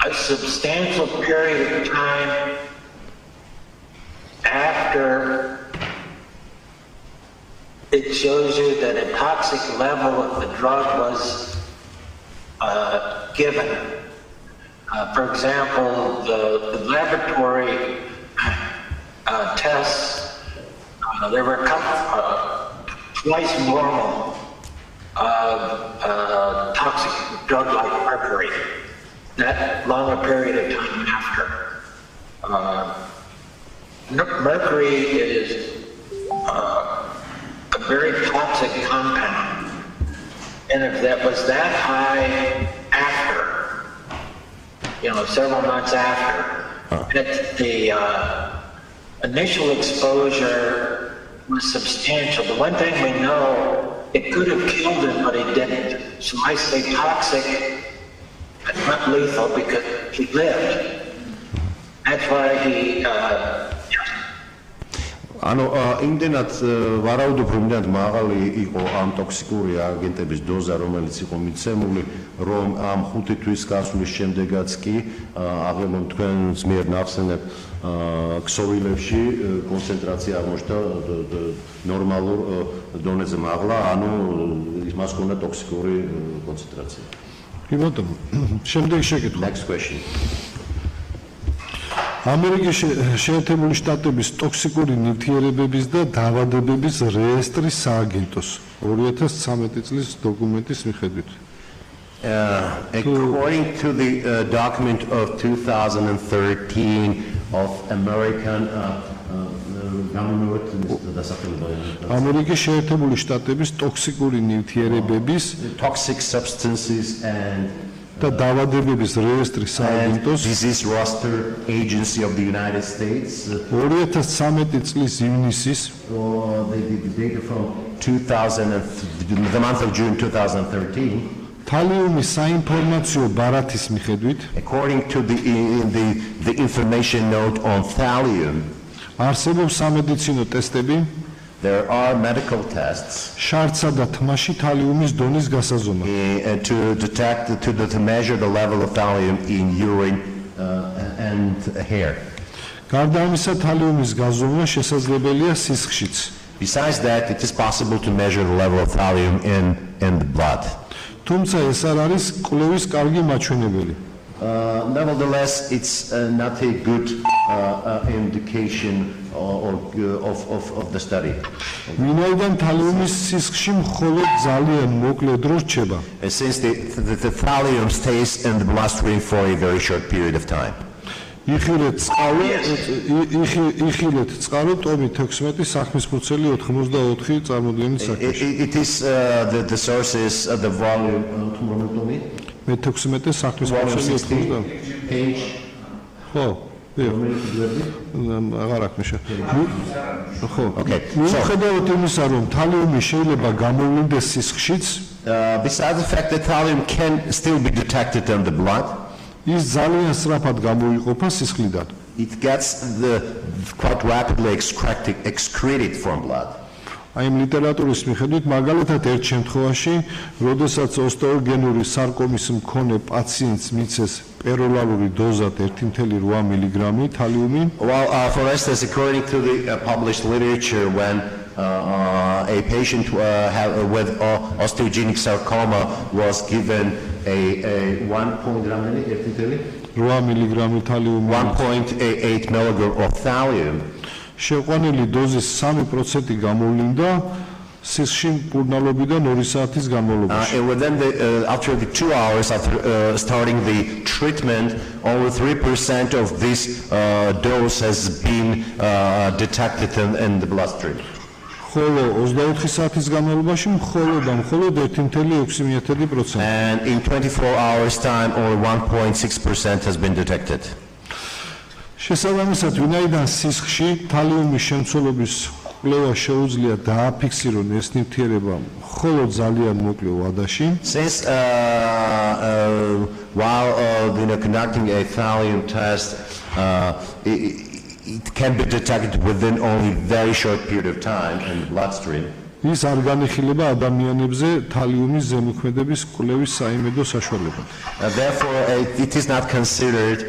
a substantial period of time after it shows you that a toxic level of the drug was given. For example, the laboratory tests, there were twice normal of toxic drug like mercury, that longer period of time after. Mercury is a very toxic compound, and if that was that high after, several months after, the initial exposure was substantial. The one thing we know, it could have killed him, but it didn't. So I say toxic, but not lethal because he lived. That's why he. იმდენად ვარაუდობ, რომ იმდენად მაღალი იყო ამ ტოქსიკური აგენტების დოზა, რომელიც იყო მიცემული, რომ ამ 5 თვის გასვლის შემდეგაც კი აღებულ თქვენს მიერ ნახსენებ ქსოვილებში კონცენტრაცია აღმოჩნდა ნორმალურ დონეზე მაღლა, ანუ მას ჰქონდა ტოქსიკური კონცენტრაცია. კი ბატონო, შემდეგი შეკითხვა. Next question. ამერიკის შეერთებული შტატების ტოქსიკური ნივთიერებების და დაავადებების რეესტრის სააგენტოს 2013 წლის დოკუმენტის მიხედვით. According to the document of 2013 of American ამერიკის შეერთებული შტატების ტოქსიკური ნივთიერებების toxic substances and და დაავადებების რეესტრის სააგენტოს disease roster agency of the United States 2013 წლის ივნისის the data from the month of June 2013 თალიუმის საინფორმაციო ბარათის მიხედვით according to the information note on thallium არსებობს სამედიცინო ტესტები there are medical tests შარცსა და თმაში თალიუმის დონის გასაზომად to measure the level of thallium in urine and hair. გარდა ამისა თალიუმის გაზომვა შესაძლებელია სისხლშიც. Besides that, it is possible to measure the level of thallium in the blood. თუმცა ეს არ არის კვლევის კარგი მაჩვენებელი. Nevertheless, it's not a good indication of the study. ვინაიდან თალიუმის სისხლში მხოლოდ ძალიან მოკლე დრო რჩება. Since the thallium stays in the bloodstream for a very short period of time. იხილეთ წყარო ტომი 16 საქმის ფურცელი 84 წარმოდგენის საქმეში. It is the sources of the volume მე 16 საქმის ფურცელი 80 page ხო აღარ აქვს ხო Okay. მიუხედავად იმისა რომ თალიუმი შეიძლება გამოვლინდეს სისხლშიც besides the fact that thallium can still be detected in the blood ის ძალიან სწრაფად გამოიყოფა სისხლიდან. It gets quite rapidly excreted from blood. აი ამ ლიტერატურის მიხედვით მაგალითად ერთ შემთხვევაში, როდესაც ოსტეოგენური სარკომის მქონე პაციენტს მიცეს პეროლალური დოზად 1.8 მილიგრამი თალიუმი. Well, for instance, according to the published literature, when a patient with osteogenic sarcoma was given a 8 მილიგრამი თალიუმი 1.8 milligram of thallium შეყვანილი დოზის 3% გამოვლინდა სისხლში მკურნალობიდან 2 საათის განმავლობაში. within after the 2 hours after starting the treatment, only 3% of this dose has been detected in the bloodstream. ხოლო 24 საათის განმავლობაში მხოლოდ 1.6%. And in 24 hours time, only 1.6% has been detected. შესაბამისად, ვინაიდან სისხლში თალიუმის შემცველობის კვლევა შეუძლია დააფიქსირონ ეს ნივთიერება მხოლოდ ძალიან მოკლე ვადაში. Since while conducting a thallium test, it can be detected within only very short period of time in the bloodstream. ის არ განიხილება ადამიანებზე თალიუმის ზემოქმედების კვლევის საიმედო საშუალებად. Therefore, it is not considered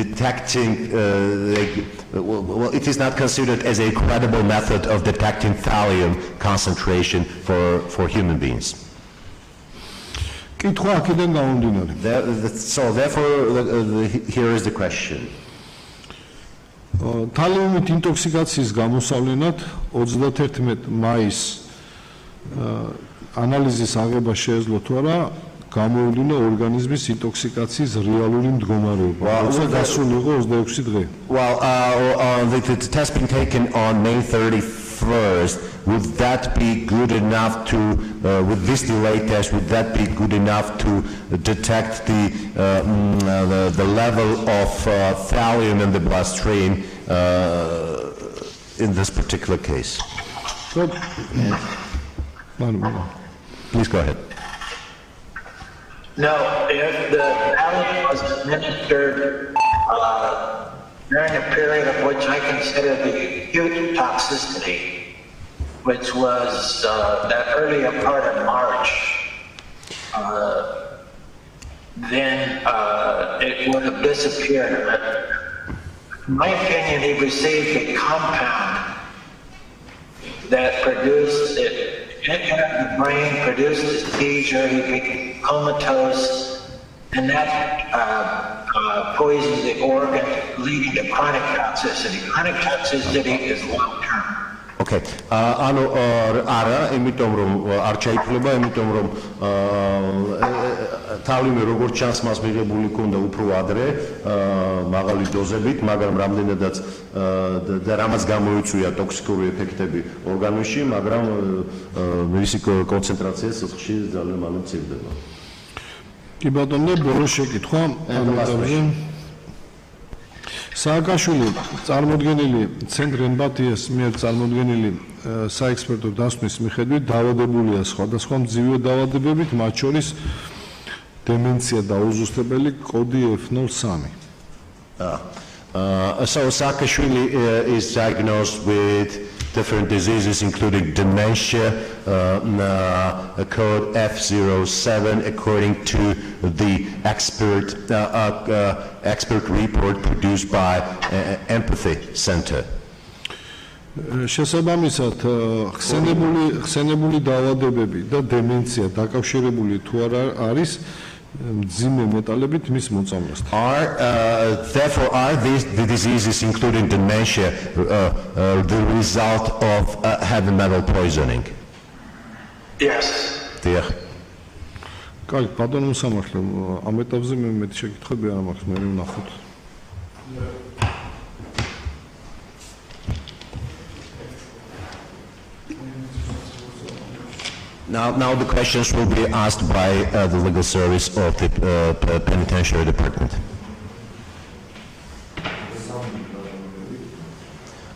detecting. It is not considered as a credible method of detecting thallium concentration for human beings. კითხვა აქედან გამომდინარე. So therefore, here is the question. თალეუმით ინტოქსიკაციის გამოსავლენად 31 მაისს ანალიზის აღება შეეძლო თუ არა გამოევლინა ორგანიზმის ინტოქსიკაციის რეალური მდგომარეობა. როცა გასული იყო 26 დღე. Well, the test being taken on May 31st. Would that be good enough to, with this delay test, would that be good enough to detect the level of thallium in the bloodstream in this particular case? Please go ahead. No, if the thallium was administered during a period of which I consider the acute toxicity, which was that earlier part of March, then it would have disappeared. In my opinion, he received a compound that produced it, entered the brain, produced a seizure, he became comatose, and that poisoned the organ, leading to chronic toxicity. Chronic toxicity is long-term. Okay. Ano ara, emitom rom ar chaifleba, emitom rom თავლივე როგორც ჩანს მას მიღებული ქონდა უფრო ადრე მაღალი დოზებით, მაგრამ რამდენადაც და რამაც გამოიწვია ტოქსიკური ეფექტები ორგანიზმში, მაგრამ მისი კონცენტრაცია სისხლში ძალიან მალე მცირდება. კი ბატონო, ბოლო შეკითხვა ამაზე. სააკაშვილი წარმოდგენილი ცენტრ ემპათიას მიერ წარმოდგენილი საექსპერტო დასვნის მიხედვით დაავადებულია სხვადასხვა მძივე დაავადებებით, მათ შორის დემენცია და უზუსტებელი კოდი F03. So Saakashvili is diagnosed with different diseases including dementia, code F07 according to the expert report produced by Empathy Center. შესაბამისად, ხსენებული დაავადებები და დემენცია დაკავშირებული თუ არა არის მძიმე მეტალებით მის მოწამვლასთან. Therefore, are the diseases including dementia the result of heavy metal poisoning? Yes. Dear. Კარგი, ბატონო სამართლე, ამ ეტაპზე მე მეტი შეკითხვები არ მაქვს, მე ვნახოთ. Now the questions will be asked by the legal service of the penitentiary department.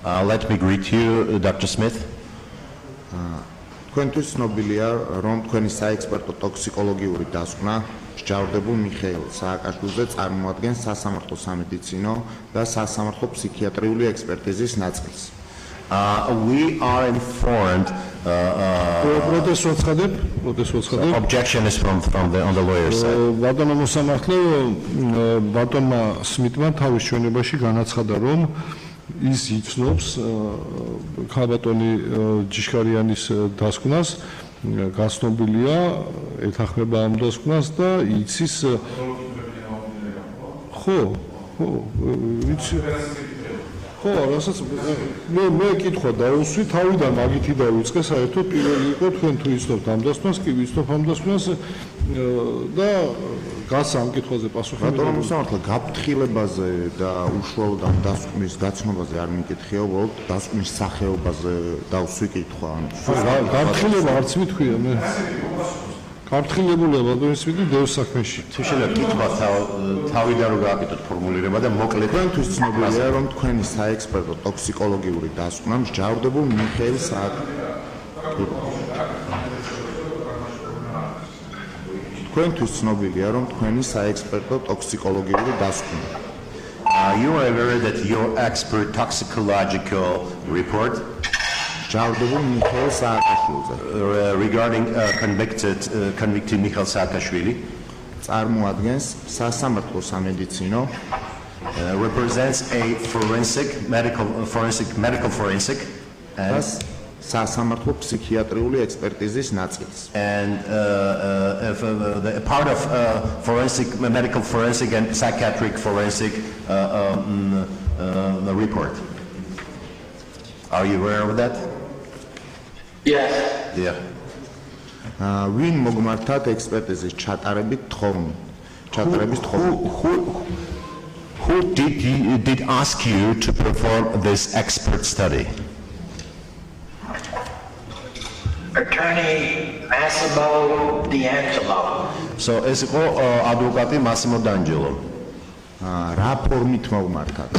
Let me greet you, Dr. Smith. თქვენთვის ცნობილია, რომ თქვენი საექსპერტო ტოქსიკოლოგიური დასკვნა მსჯავრდებულ მიხეილ სააკაშვილზე წარმოადგენს სასამართლო სამედიცინო და სასამართლო ფსიქიატრიული ექსპერტიზის ნაწილს. We are informed. Objection is from on the lawyer's side. ბატონო მოსამართლე, ბატონმა სმითმა თავის ჩვენებაში განაცხადა, რომ ის იცნობს ქაბატონი ჯიშკარიანის დასკვნას, გაცნობილია, ეთანხმება ამ დასკვნას და იცის ხო, იცი ხო, რასაც მე კითხვა დაუსვი, თავიდან მაგითი დავიწყე, საერთოდ პირველი იყო თქვენ თუ იცნობთ ამ დასკვნას, კი ვიცნობ ამ დასკვნას და გასა ამ კითხვაზე პასუხი. ბატონო მოსამართლე, გაფრთხილებაზე და უშუალოდ ამ დასკვნის გაცნობაზე არ მიკითხია, უბრალოდ დასკვნის სახეობაზე დავსვი კითხვა. გაფრთხილება არც მithქვია მე. გაფრთხილებულია ბატონო სმითი დევს საქმეში. თუ შეიძლება კითხვა თავიდან რო გააკეთოთ ფორმულირება და მოკლედ თქვენთვის ცნობილია, რომ თქვენი საექსპერტო ტოქსიკოლოგიური დასკვნა მსჯავრდებულ მიხეილ თქვენთვის ცნობილია, რომ თქვენი საექსპერტო ტოქსიკოლოგიური დასკვნა. You are aware that your expert toxicological report regarding convicted Mikhail Saakashvili წარმოადგენს სასამართლო სამედიცინო represents a forensic medical and სასამართლო ფსიქიატრიული ექსპერტიზის ნაწილს. And a part of medical forensic and psychiatric forensic report. Are you aware of that? Yes. Yeah. ვინ მოგმართათ ექსპერტიზის ჩატარების თხოვნი? Who did ask you to perform this expert study? Attorney Massimo D'Angelo. So ეს იყო ადვოკატი Massimo D'Angelo. რა ფორმით მოგმართათ?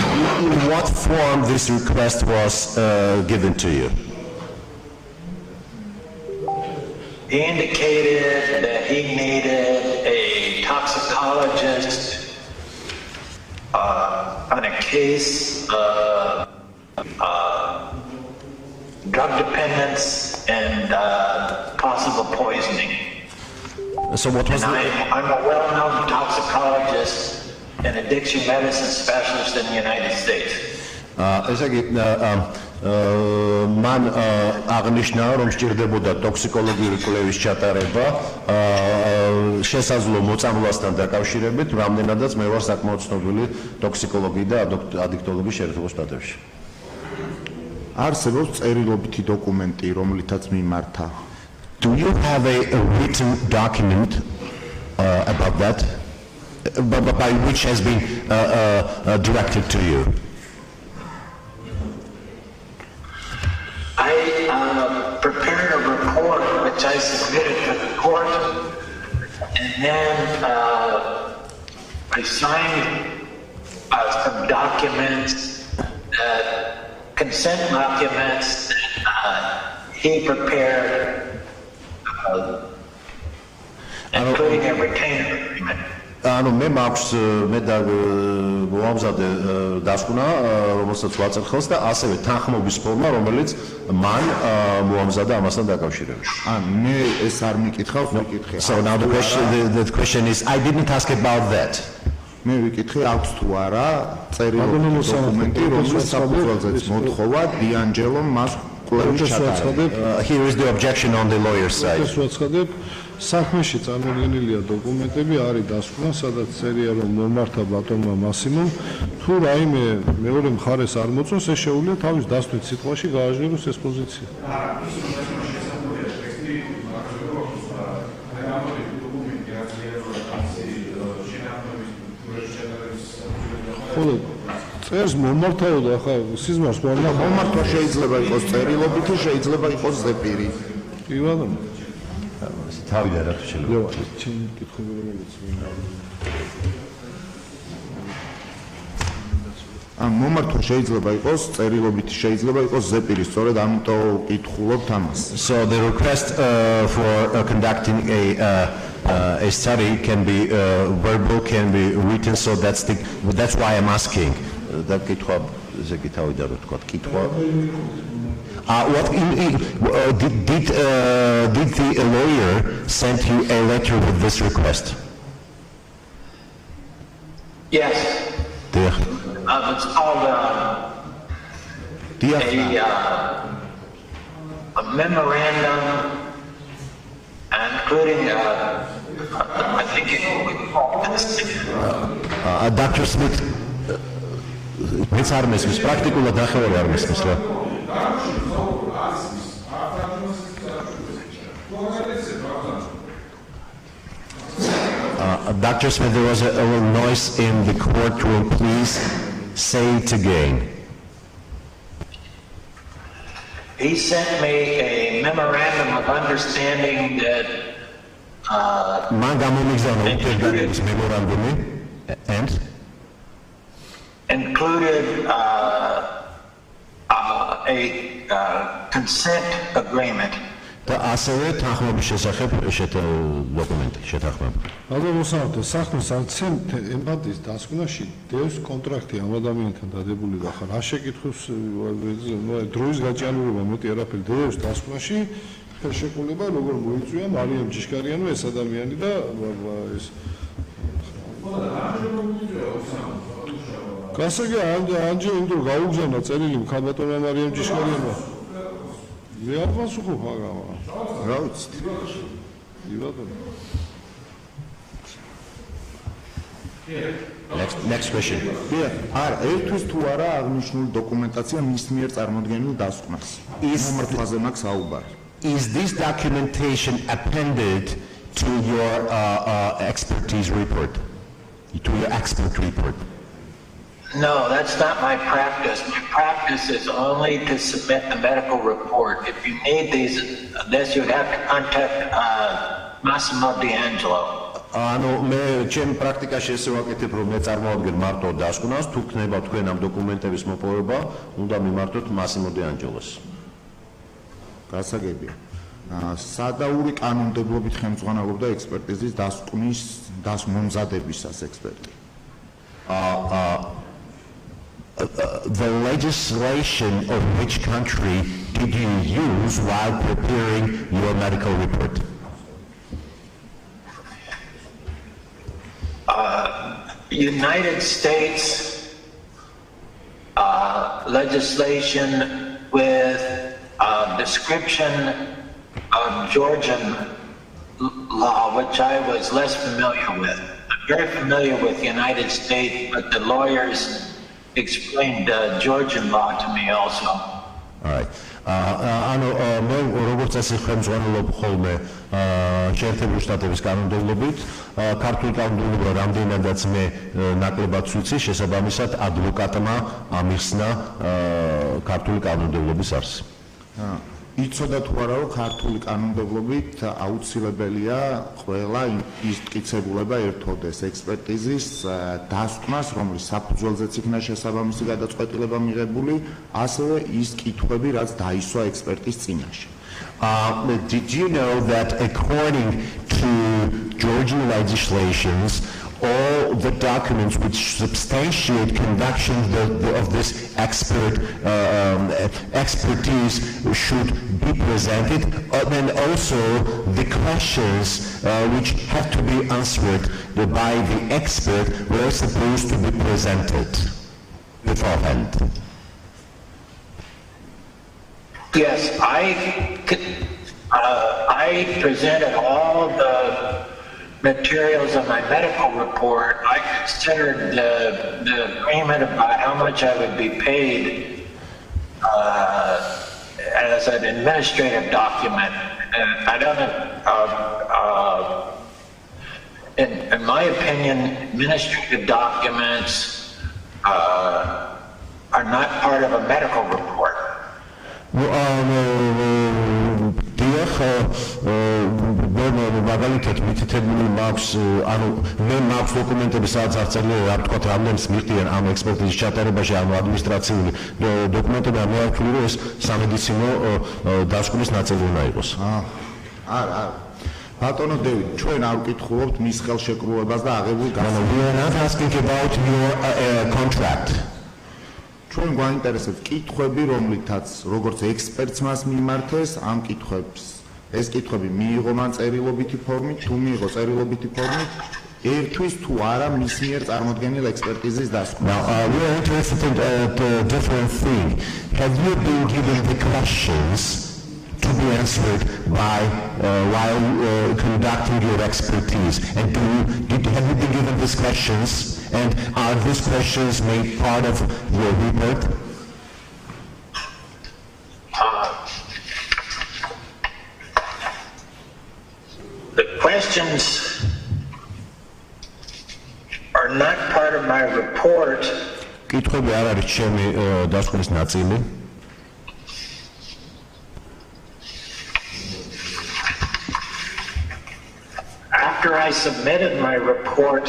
In what form this request was given to you? He indicated that he needed a toxicologist on a case of drug dependence and possible poisoning. So what was I'm a well-known toxicologist and addiction medicine specialist in the United States. ესე იგი მან აღნიშნა რომ სჭირდებოდა ტოქსიკოლოგიური კვლევის ჩატარება შესაძლო მოწამვლასთან დაკავშირებით, რამდენადაც მე ვარ საკმაოდ ცნობილი ტოქსიკოლოგი და ადიქტოლოგი შეერთებულ შტატებში. არსებობს წერილობითი დოკუმენტი, რომლითაც მიმართა? Do you have a written document about that by which has been directed to you? I prepared a report which I submitted to the court, and then I signed some documents, consent documents that he prepared, including a retainer agreement. ანუ მე მაქვს მე და მოამზადე დასკვნა რომელსაც ვაწერ ხელს და ასევე თანხმობის ფორმა რომელიც მან მოამზადა ამასთან დაკავშირებით. მე ეს არ მიკითხავს, ვიკითხე. So now the question is I didn't ask about that. მე ვიკითხე აქვს თუ არა წერილობითი დოკუმენტი, რომელსაც საფუძველზეც მოთხოვა დიანჯელომ მას კვლევის ჩატარება. Here is the objection on the lawyer's side. საქმეში წარმოდგენილია დოკუმენტები, არის დასკვნა, სადაც წერია რომ მომართა ბატონმა მასიმომ, თუ რაიმე მეორე მხარეს არ მოწონს, ეს შეუძლია თავის დასვით სიტყვაში გააჟღეროს ეს პოზიცია. ხოლო წერს მომართაო და ახლა სიზმარს მომართვა შეიძლება იყოს წერილობითი, შეიძლება იყოს ზეპირი. კი ბატონო. თავიდან რა თუ შეიძლება. ჩემი კითხვები რომელიც მინდა. მომართვა შეიძლება იყოს წერილობითი, შეიძლება იყოს ზეპირი, სწორედ ამიტომ ვკითხულობთ ამას. So the request for conducting a study can be verbal, can be written, so that's why I'm asking. და კითხვა ესე კი თავიდან რო თქვა კითხვა what did the lawyer send you a letter with this request? Yes. It's called a memorandum, including I think it would call Dr. Smith. It's არ მესმის, პრაქტიკულად ნახევარი არ მესმის რა. Dr. Smith, there was a little noise in the courtroom. Please say it again. He sent me a memorandum of understanding that მან გამომიგზავნა უთერთგანების მემორანდუმი and included a consent agreement. და ასევე თანხმობის შესახებ დოკუმენტი შეთანხმება. ალბათ მოსამართლე საქმეს არცენ ემპათიის დასკვნაში დევს კონტრაქტი ამ ადამიანთან დადებული და ხარ რა შეკითხოს დროის გაჭიანურება მეტი არაფერი დევს დასკვნაში ხელშეკრულება როგორ მოიწვია მარიამ ჯიშკარიანო ეს ადამიანი და ეს გასაგე ანჯე ინდურ გაუგზავნა წერილი მხატვარმა მარიამ ჯიშკარიანო მე არ პასუხობ აგამა. რა ვიცით? Next question. არა, ერთვის თუ არა აღნიშნული დოკუმენტაცია მის მიერ წარმოდგენილ დასკვნას. მომართვაზე მაქვს საუბარი. Is this documentation appended to your expertise report? To your expert report? No, that's not my practice. My practice is only to submit the medical report. If you need this you'd have to contact Massimo D'Angelo. ანუ მე ჩემ პრაქტიკაში ესე ვაკეთებ, რომ მე წარმოვადგენ მარტო დასკვნას, თუ ქნება თქვენ ამ დოკუმენტების მოპოვება, უნდა მიმართოთ Massimo D'Angelos. გასაგებია. სადაური კანონმდებლობით ხელმძღვანელობდა ექსპერტიზის დასკვნის მომზადებისას ექსპერტი. The legislation of which country did you use while preparing your medical report? United States legislation with description of Georgian law, which I was less familiar with. I'm very familiar with the United States, but the lawyers explained Georgian law to me also. All right. ანუ მე როგორც წესი ხელმძღვანელობ ხოლმე შეერთებული შტატების კანონმდებლობით, ქართული კანონმდებლობა რამდენადაც მე ნაკლებად ვიცი, შესაბამისად ადვოკატმა ამიხსნა ქართული კანონმდებლობის არსი. იცოდა თუ არა რომ ქართული კანონმდებლობით აუცილებელია ყველა ის მტკიცებულება ერთოდეს ექსპერტიზის დასკვნას, რომლის საფუძველზეც იქნა შესაბამისი გადაწყვეტილება მიღებული, ასევე ის კითხვები, რაც დაისვა ექსპერტის წინაშე. Did you know that according to Georgian legislations, all the documents which substantiate conduction of this expertise should be presented, and also the questions which have to be answered by the expert were supposed to be presented beforehand? Yes, I presented all the materials of my medical report. I considered the agreement about how much I would be paid as an administrative document. And I don't, in my opinion, administrative documents are not part of a medical report. მაგალითად მითითებული მაქვს, ანუ მე მაქვს დოკუმენტები, სადაც არ წერია რა თქვა რამდენს მიხდიან ამ ექსპერტიზის ჩატარებაში, ანუ ადმინისტრაციული დოკუმენტები, მე არ ვთვლი, რომ ეს სამედიცინო დასკვნის ნაწილი უნდა იყოს. არა. ბატონო დევიდ, ჩვენ არ ვკითხულობთ მის ხელშეკრულებას და აღებულ We are not asking about your contract. ჩვენ გვაინტერესებს კითხვები, რომლითაც როგორც ექსპერტს მას მიმართეს ამ კითხვებს. ეს კითხვები მიიღო მან წერილობითი ფორმით, თუ მიიღო წერილობითი ფორმით, ერთვის თუ არა მის მიერ წარმოდგენილ ექსპერტიზის დასკვნა. Now, we are interested in a different thing. Have you been given the questions to be answered by while conducting your expertise? And have you been given these questions? And are these questions made part of your report? The questions are not part of my report. კითხვები არ არის ჩემი დასკვნის ნაწილი. After I submitted my report,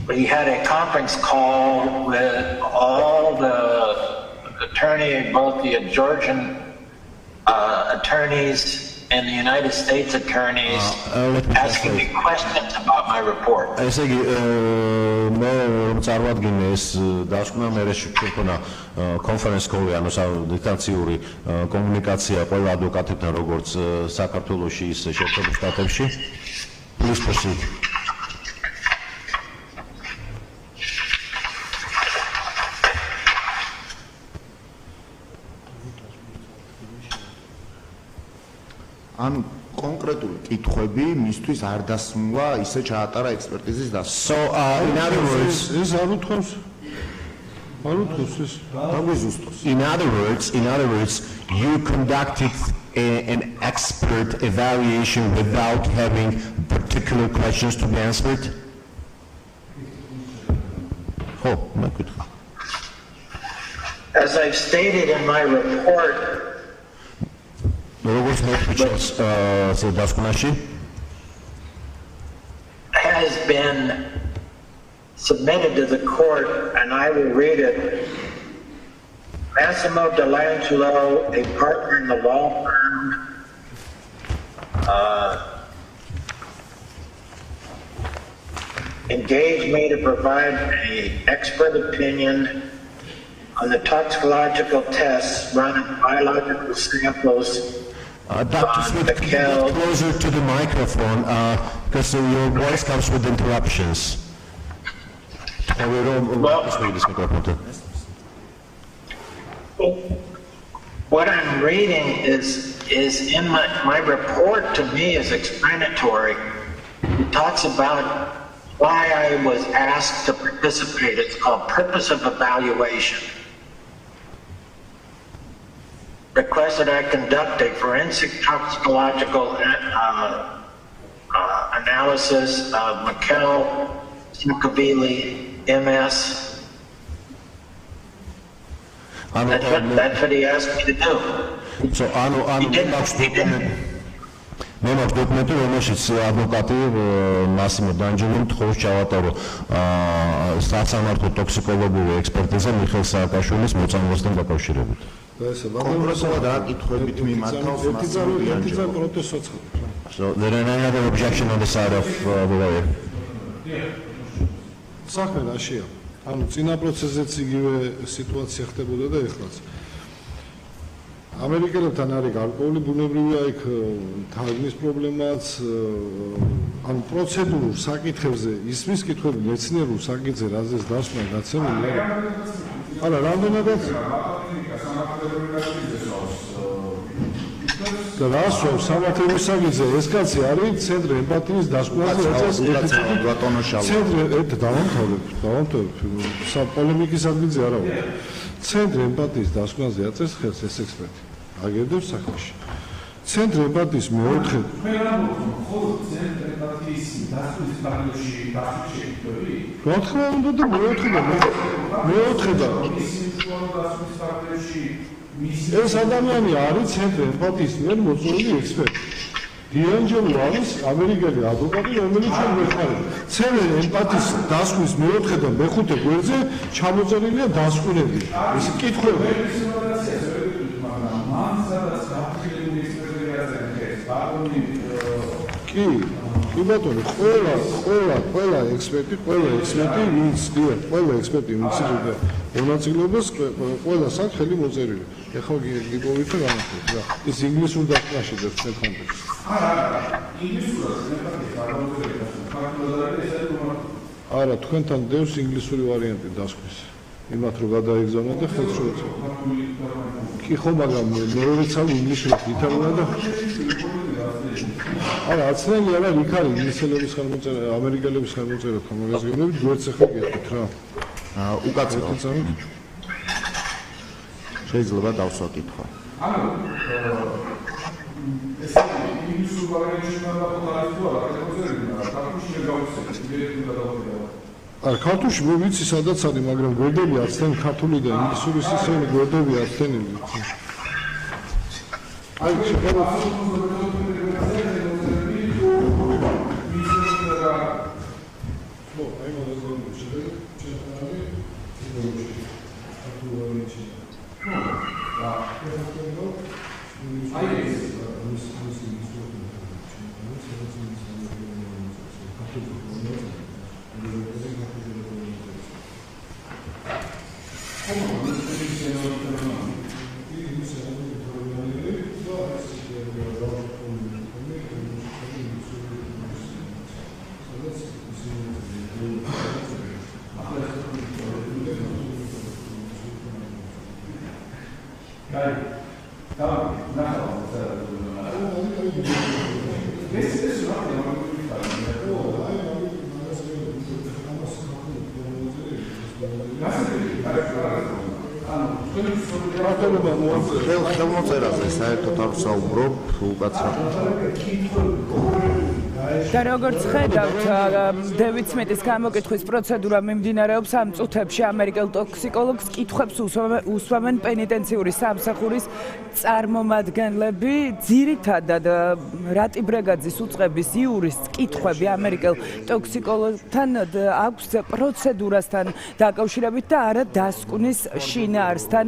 we had a conference call with all the attorneys, both the Georgian attorneys and the United States attorneys, asking me questions about my report. ესე იგი მე რომ წარმოვადგინე ეს დასკვნა, მე შექონა კონფერენს კოლი, ანუ დისტანციური კომუნიკაცია ყველა ადვოკატებთან, როგორც საქართველოში, ისე შეერთებულ შტატებში. Please proceed. ანუ კონკრეტული კითხვები მისთვის არ დასმულა, ისე ჩაატარა ექსპერტიზის დასმვა. So in other words, ეს არ უთხოვს ეს დაგვიზუსტოს. in other words, you conducted an expert evaluation without having particular questions to be answered. Oh, my good. As I've stated in my report, has been submitted to the court, and I will read it. Massimo Delangelo, a partner in the law firm, engaged me to provide an expert opinion on the toxicological tests run on biological samples. Dr. Smith, could you get closer to the microphone because your voice comes with interruptions. What I'm reading is in my report. To me is explanatory. It talks about why I was asked to participate. It's called purpose of evaluation. Requested I conduct a forensic toxicological analysis of Mikhail Smukavili, MS. That's what he asked me to do. So, He didn't. მე მაქვს დოკუმენტი, რომელშიც ადვოკატი მასიმო დანჯელიმ თხოვს ჩავატარო სასამართლო ტოქსიკოლოგიური ექსპერტიზა მიხეილ სააკაშვილის მოწამვლასთან დაკავშირებით. და ესე კონკრეტულად აკითხვებით მიმართავს მასიმო დანჯელიმ. So there is another objection on the side of the lawyer. საქმე რაშია? ანუ წინა პროცესზეც იგივე სიტუაცია ხდებოდა და ეხლაც. ამერიკელებთან არის გარკვეული ბუნებრივია იქ თარგმნის პრობლემაც, ანუ პროცედურულ საკითხებზე ისმის კითხვები მეცნიერულ საკითხზე რაზეც დასვნა გაცემული არა. არა, რამდენადაც და რასვავს სამართლის საკითხზე ეს კაცი არის ცენტრი ემპათიის დასკვნაზე ეწეს ცენტრი დავამთავრებ საპოლემიკის ადგილზე არა ვარ. ცენტრი ემპათიის დასკვნაზე აწეს ხელს ეს ექსპერტი. აგებდებს საქმეში. ცენტრი ემპათიის მეოთხე რა თქმა უნდა და მეოთხე და ეს ადამიანი არის ცენტრი ემპათიის მიერ მოწვეული ექსპერტი. დიანჯელო არის ამერიკელი ადვოკატი, რომელიც ჩვენ გვეხმარება. ცენტრი ემპათიის დასკვნის მეოთხე და მეხუთე გვერდზე ჩამოწერილია დასკვნები. ეს კითხვები. კი ბატონო, ყველა ექსპერტი, ვინც იღებს მონაწილეობას, ყველა საკითხი მოწერილი. ეხლა გიპოვით და განახილეთ რა. ის ინგლისურ დასკვნაში და ჩვენ კონტექსტში. არა, თქვენთან დევს ინგლისური ვარიანტი დასკვნის. იმათ რომ გადაიგზავნოთ და ხელს შევეცვალოთ. კი ხო, მაგრამ მეორე ცალ ინგლისურად ვითარდება და არა, აცნელი არა, იქ არის ინგლისელების ხელმოწერა, ამერიკელების ხელმოწერა თამაგაზგებლები, გვერდს ახლა გეტყვით რა. უკაცრავად შეიძლება დავსვა კითხვა. ანუ ეს ინგლისურ ვარიანტში არა, ქართულში მე ვიცი სადაც არის, მაგრამ გვერდები აცდენ ქართული და ინგლისურის ისინი გვერდები აცდენილი. აი, ხელმოწერაზე საერთოდ არ ვსაუბრობ უკაცრავად. და როგორც ხედავთ, დევიდ სმიტის გამოკითხვის პროცედურა მიმდინარეობს ამ წუთებში ამერიკელ ტოქსიკოლოგს კითხვებს უსვამენ პენიტენციური სამსახურის წარმომადგენლები. ძირითადად რატი ბრეგაძის უწყების იურისტს კითხვები ამერიკელ ტოქსიკოლოგთან აქვს პროცედურასთან დაკავშირებით და არა დასკვნის შინაარსთან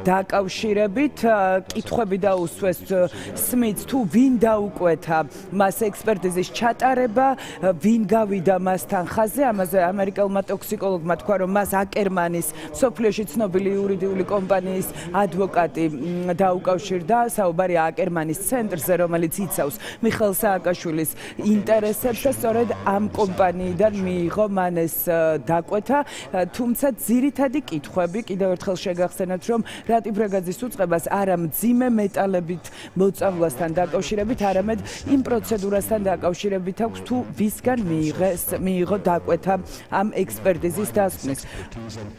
დაკავშირებით. კითხვები დაუსვეს სმიტს თუ ვინ დაუკვეთა მას ექსპერტიზის ჩატარება, ვინ გავიდა მასთან ხაზზე. ამაზე ამერიკელმა ტოქსიკოლოგმა თქვა, რომ მას აკერმანის მსოფლიოში ცნობილი იურიდიული კომპანიის ადვოკატი დაუკავშირდა. საუბარი აკერმანის ცენტრზე, რომელიც იცავს მიხეილ სააკაშვილის ინტერესებს და სწორედ ამ კომპანიიდან მიიღო მან ეს დაკვეთა. თუმცა ძირითადი კითხვები კიდევ ერთხელ შეგახსენებთ, რომ რატი ბრეგაძის უწყებას არა მძიმე მეტალებით მოწამვლასთან დაკავშირებით, არამედ იმ პროცედურასთან დაკავშირებით აქვს, თუ ვისგან მიიღო დაკვეთა ამ ექსპერტიზის დასკვნის.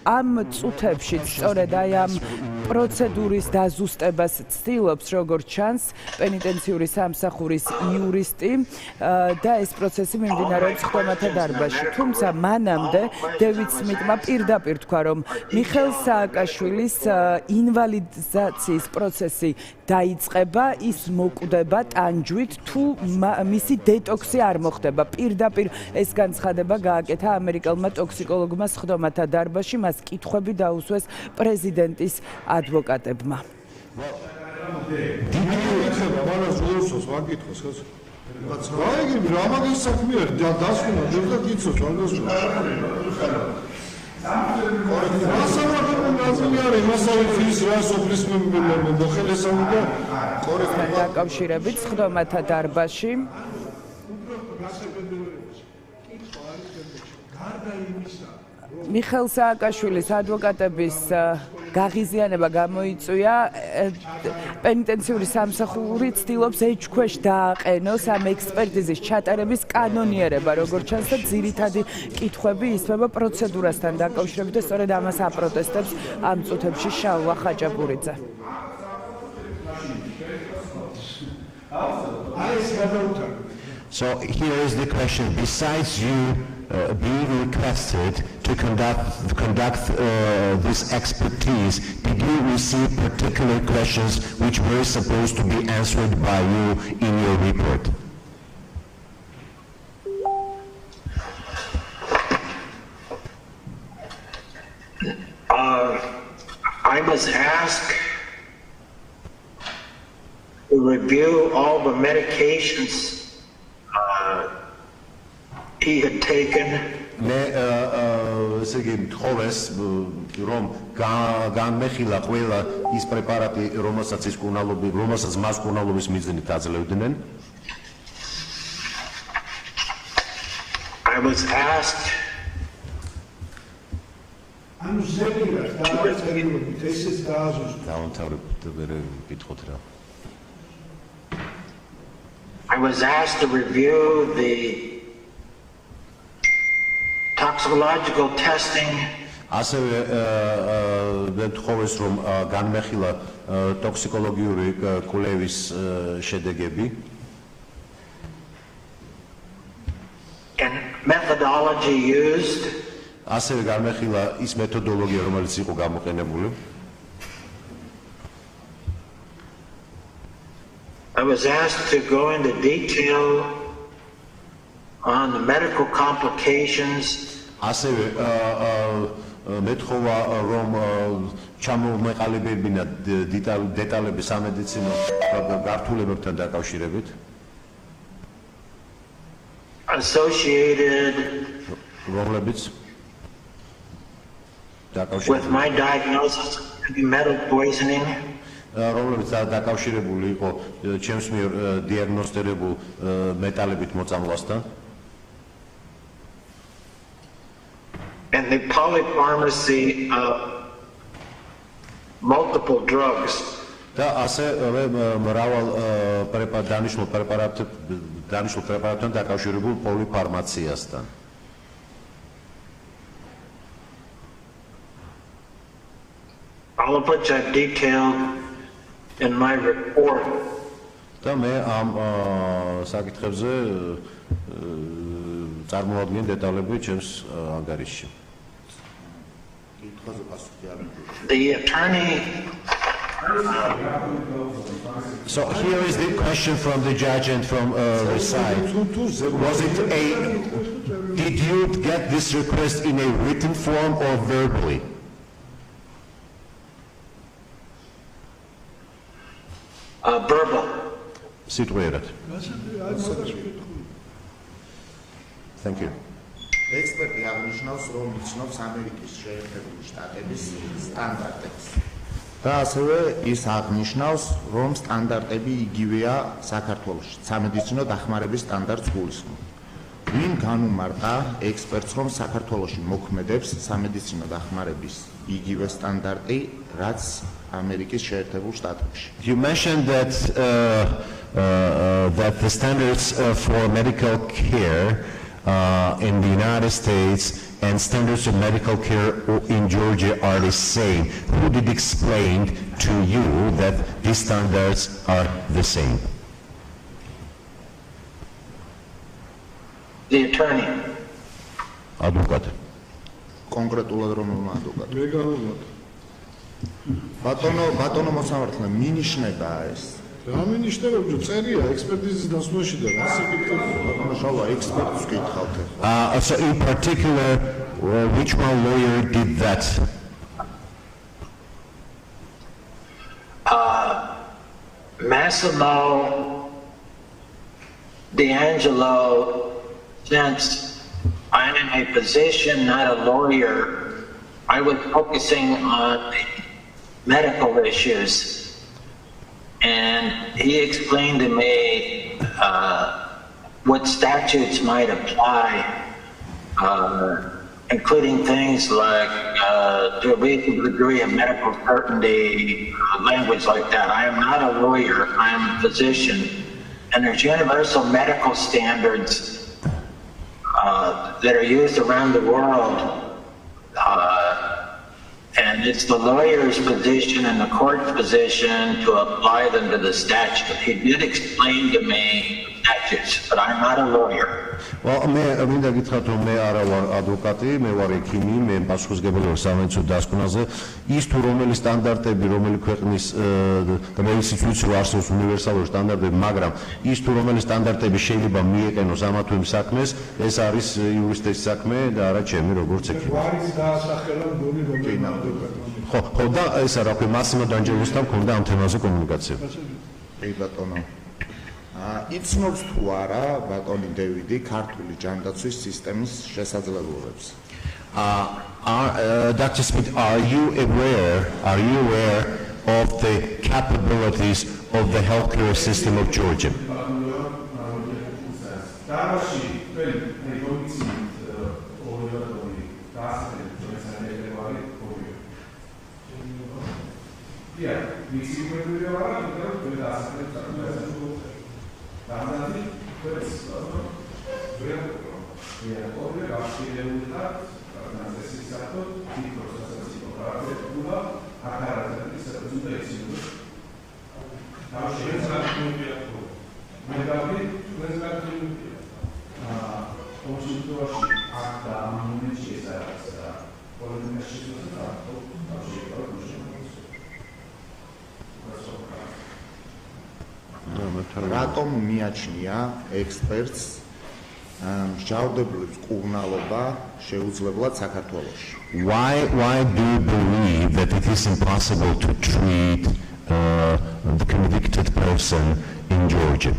ამ წუთებში სწორედ აი ამ პროცედურის დაზუსტებას ცდილობს, როგორც ჩანს, პენიტენციური სამსახურის იურისტი და ეს პროცესი მიმდინარეობს ხდომათა დარბაზში. თუმცა მანამდე დევიდ სმიტმა პირდაპირ თქვა, რომ მიხეილ სააკაშვილის ინვალიდიზაციის პროცესი დაიწყება, ის მოკვდება ტანჯვით, თუ მისი დეტოქსი არ მოხდება. პირდაპირ ეს განცხადება გააკეთა ამერიკელმა ტოქსიკოლოგმა ხდომათა დარბაზში, მას კითხვები დაუსვეს პრეზიდენტის ადვოკატებმა. გაიგები რა მაგის საქმეა დასკვნა და კითხოს დაკავშირებით ხდომათა დარბაზში მიხეილ სააკაშვილის ადვოკატების გაღიზიანება გამოიწვია. პენიტენციური სამსახური ცდილობს ეჭქვეშ დააყენოს ამ ექსპერტიზის ჩატარების კანონიერება, როგორც ჩანს და ძირითადი კითხვები ისმება პროცედურასთან დაკავშირებით და სწორედ ამას აპროტესტებს ამ წუთებში შალვა ხაჭაპურიძე. So here is the question. Besides you being requested to conduct this expertise, did you receive particular questions which were supposed to be answered by you in your report? I was asked to review all the medications he had taken. ესე იგი თხოვეს რომ განმეხილა ყველა ის პრეპარატი რომელსაც მას კურნალობის მიზნით აძლევდნენ. I was asked I was asked to review the toxicological testing. ასევე თხოვეს რომ განმეხილა ტოქსიკოლოგიური კვლევის შედეგები. And methodology used. ასევე განმეხილა ის მეთოდოლოგია რომელიც იყო გამოყენებული. I was asked to go into detail on the medical complications. ასევე მეთხოვა რომ ჩამომეყალიბებინა დეტალები სამედიცინო გართულებებთან დაკავშირებით. Associated რომლებიც with my diagnosis of metal poisoning. რომლებიც დაკავშირებული იყო ჩემს მიერ დიაგნოსტირებულ მეტალებით მოწამვლასთან. And the polypharmacy of multiple drugs. და ასევე მრავალ დანიშნულ პრეპარატთან დაკავშირებულ პოლიფარმაციასთან. All of which I've detailed in my report. და მე ამ საკითხებზე წარმოვადგენ დეტალები ჩემს ანგარიშში. The attorney. So here is the question from the judge and from the side. Did you get this request in a written form or verbally? Verbal. სიტყვიერად. Thank you. ექსპერტი აღნიშნავს, რომ იცნობს ამერიკის შეერთებული შტატების სტანდარტებს. და ასევე ის აღნიშნავს, რომ სტანდარტები იგივეა საქართველოში, სამედიცინო დახმარების სტანდარტს გულისხმობ. ვინ განუმარტა ექსპერტს, რომ საქართველოში მოქმედებს სამედიცინო დახმარების იგივე სტანდარტი, რაც ამერიკის შეერთებულ შტატებში? You mentioned that the standards for medical care in the United States and standards of medical care in Georgia are the same. Who did explain to you that these standards are the same? The attorney. Advocate. კონკრეტულად რომელმა ადვოკატმა? მე განვამატე. ბატონო მოსამართლე, მინიშნება ეს? რა მინიშნება, წერია ექსპერტიზის დასმაში და რა საკითხია? ბატონო შალვა, ექსპერტს გითხავთ. So in particular, which one lawyer did that? Massimo D'Angelo, since I am a physician, not a lawyer, I was focusing on medical issues. And he explained to me what statutes might apply, including things like to a reasonable degree of medical certainty, language like that. I am not a lawyer, I am a physician. And there's universal medical standards that are used around the world. And it's the lawyer's position and the court's position to apply them to the statute. He did explain to me statutes, but I'm not a lawyer. Well, მე მინდა გითხრათ, რომ მე არა ვარ ადვოკატი, მე ვარ ექიმი, მე პასუხისმგებელი ვარ სამედიცინო დასკვნაზე. ის თუ რომელი სტანდარტები, რომელი ქვეყნის მედიცინის არსებობს უნივერსალური სტანდარტები, მაგრამ ის თუ რომელი სტანდარტები შეიძლება მიეყენოს ამა თუ იმ საქმეს, ეს არის იურისტის საქმე და არა ჩემი როგორც ექიმი. გვარის დაასახელა მგონი რომელიმე ხო, და ესა რა ქვია, მასიმო დანჯელოსთან მქონდა ამ თემაზე კომუნიკაცია. კი ბატონო. იცნობს თუ არა ბატონი დევიდი ქართული ჯანდაცვის სისტემის შესაძლებლობებს? Dr. Smith, are you aware of the capabilities of the healthcare system of Georgia? რატომ მიაჩნია ექსპერტს მსჯავრდებლების კურნალობა შეუძლებლად საქართველოში? Why do you believe that it is impossible to treat the convicted person in Georgia?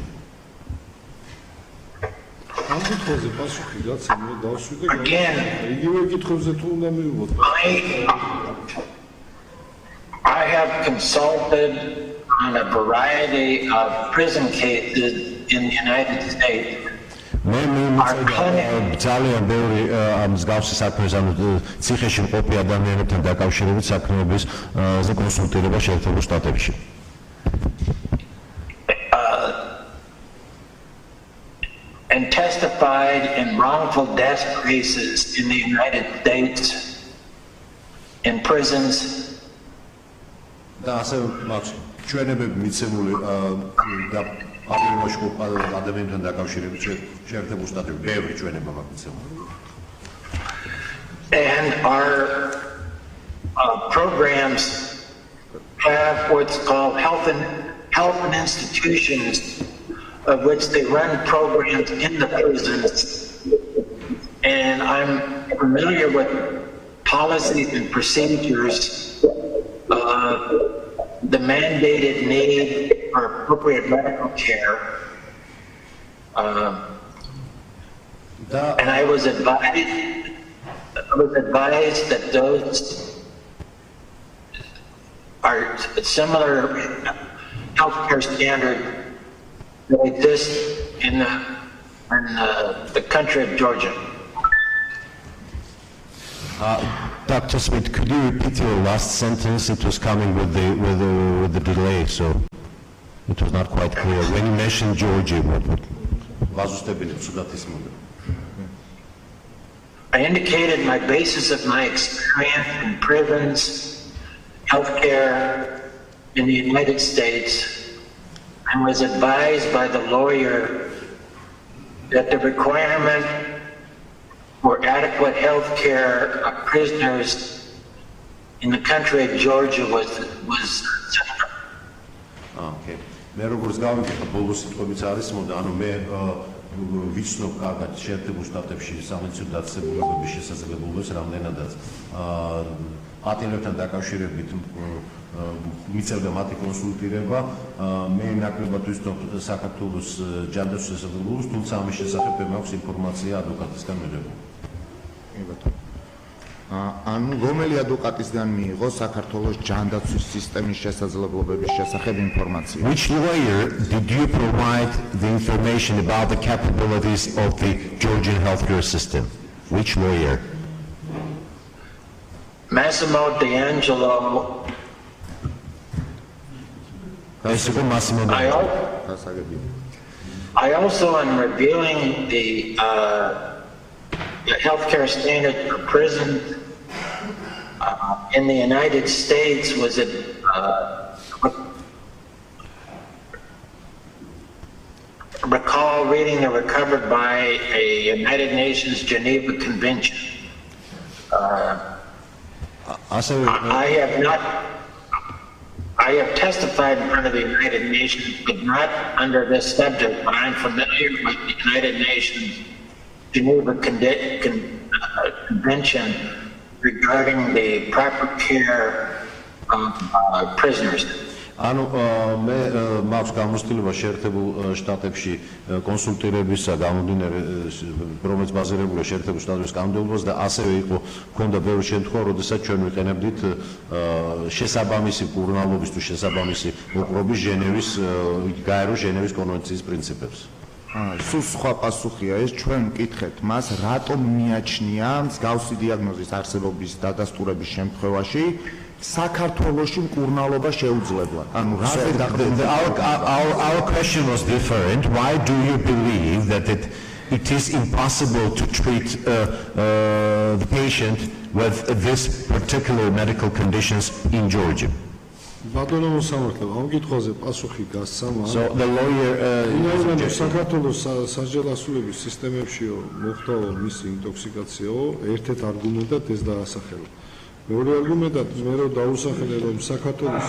ამ კითხვაზე პასუხი გაცა მე დავშვი და იგივე კითხვებზე თუ უნდა მივიღოთ. I have consulted on a variety of prison cases in the United States. ძალიან ბევრი მსგავსი საქმეს ანუ ციხეში მყოფი ადამიანებთან დაკავშირებით საქმეების კონსულტირება შეერთებულ შტატებში. and testified in wrongful death cases in the United States in prisons. და ასე მაქვს ჩვენებები მიცემული და აპრილში ადამიანთან დაკავშირებით შეერთებულ შტატებში ბევრი ჩვენება მაქვს მიცემული. And our programs have what's called health and institutions, of which they run programs in the prisons. And I'm familiar with policies and procedures, the mandated need for appropriate medical care. And I was advised that those are similar healthcare standards that exist in the country of Georgia. Dr. Smith, could you repeat your last sentence? It was coming with the delay, so it was not quite clear. When you mentioned Georgia, I indicated my basis of my experience in prisons, healthcare in the United States, and was advised by the lawyer that the requirement for adequate health care of prisoners in the country of Georgia was similar. Okay. მე როგორც გავიკეთე ბოლოს სიტყვებიც არის მომდა, ანუ მე ვიცნობ კარგად შეერთებულ შტატებში სამედიცინო დაწესებულებების შესაძლებლობას, რამდენადაც პატიმრებთან დაკავშირებით მიწევდა მათი კონსულტირება, მე ნაკლებად ვიცნობ საქართველოს ჯანდაცვის შესაძლებლობას, თუმცა ამის შესახებ მე მაქვს ინფორმაცია ადვოკატისგან მიღებული. ანუ რომელი ადვოკატისგან მიიღო საქართველოს ჯანდაცვის სისტემის შესაძლებლობების შესახებ ინფორმაცია? which lawyer did you provide the information about the capabilities of the Georgian healthcare system? Which lawyer? Massimo D'Angelo. I also am reviewing the healthcare standard for prisons in the United States. Was it recall reading the recovered by a United Nations Geneva Convention. I have testified in front of the United Nations, but not under this subject, but I'm familiar with the United Nations Geneva Convention regarding the proper care of prisoners. ანუ მე მაქვს გამოცდილება შეერთებულ შტატებში კონსულტირებისა გამომდინარე, რომელიც ბაზირებულია შეერთებულ შტატების კანონმდებლობას და ასევე იყო ქონდა ბევრი შემთხვევა, როდესაც ჩვენ ვიყენებდით შესაბამისი კურნალობის თუ შესაბამისი მოყრობის ჟენევის გაერო ჟენევის კონვენციის პრინციპებს. სულ სხვა პასუხია ეს, ჩვენ ვკითხეთ მას, რატომ მიაჩნია მსგავსი დიაგნოზის არსებობის დადასტურების შემთხვევაში საქართველოში მკურნალობა შეუძლებლად. ანუ რაზე our question was different. Why do you believe that it is impossible to treat the patient with this particular medical conditions in Georgia? ბატონო მოსამართლე, ამ კითხვაზე პასუხი გასცამა. So the lawyer საქართველოს სასჯელასრულების სისტემებშიო მოხდაო მისი ინტოქსიკაციაო, ერთ-ერთ არგუმენტად ეს დაასახელა. მეორე არგუმენტად მე რო დაუსახელე, რომ საქართველოს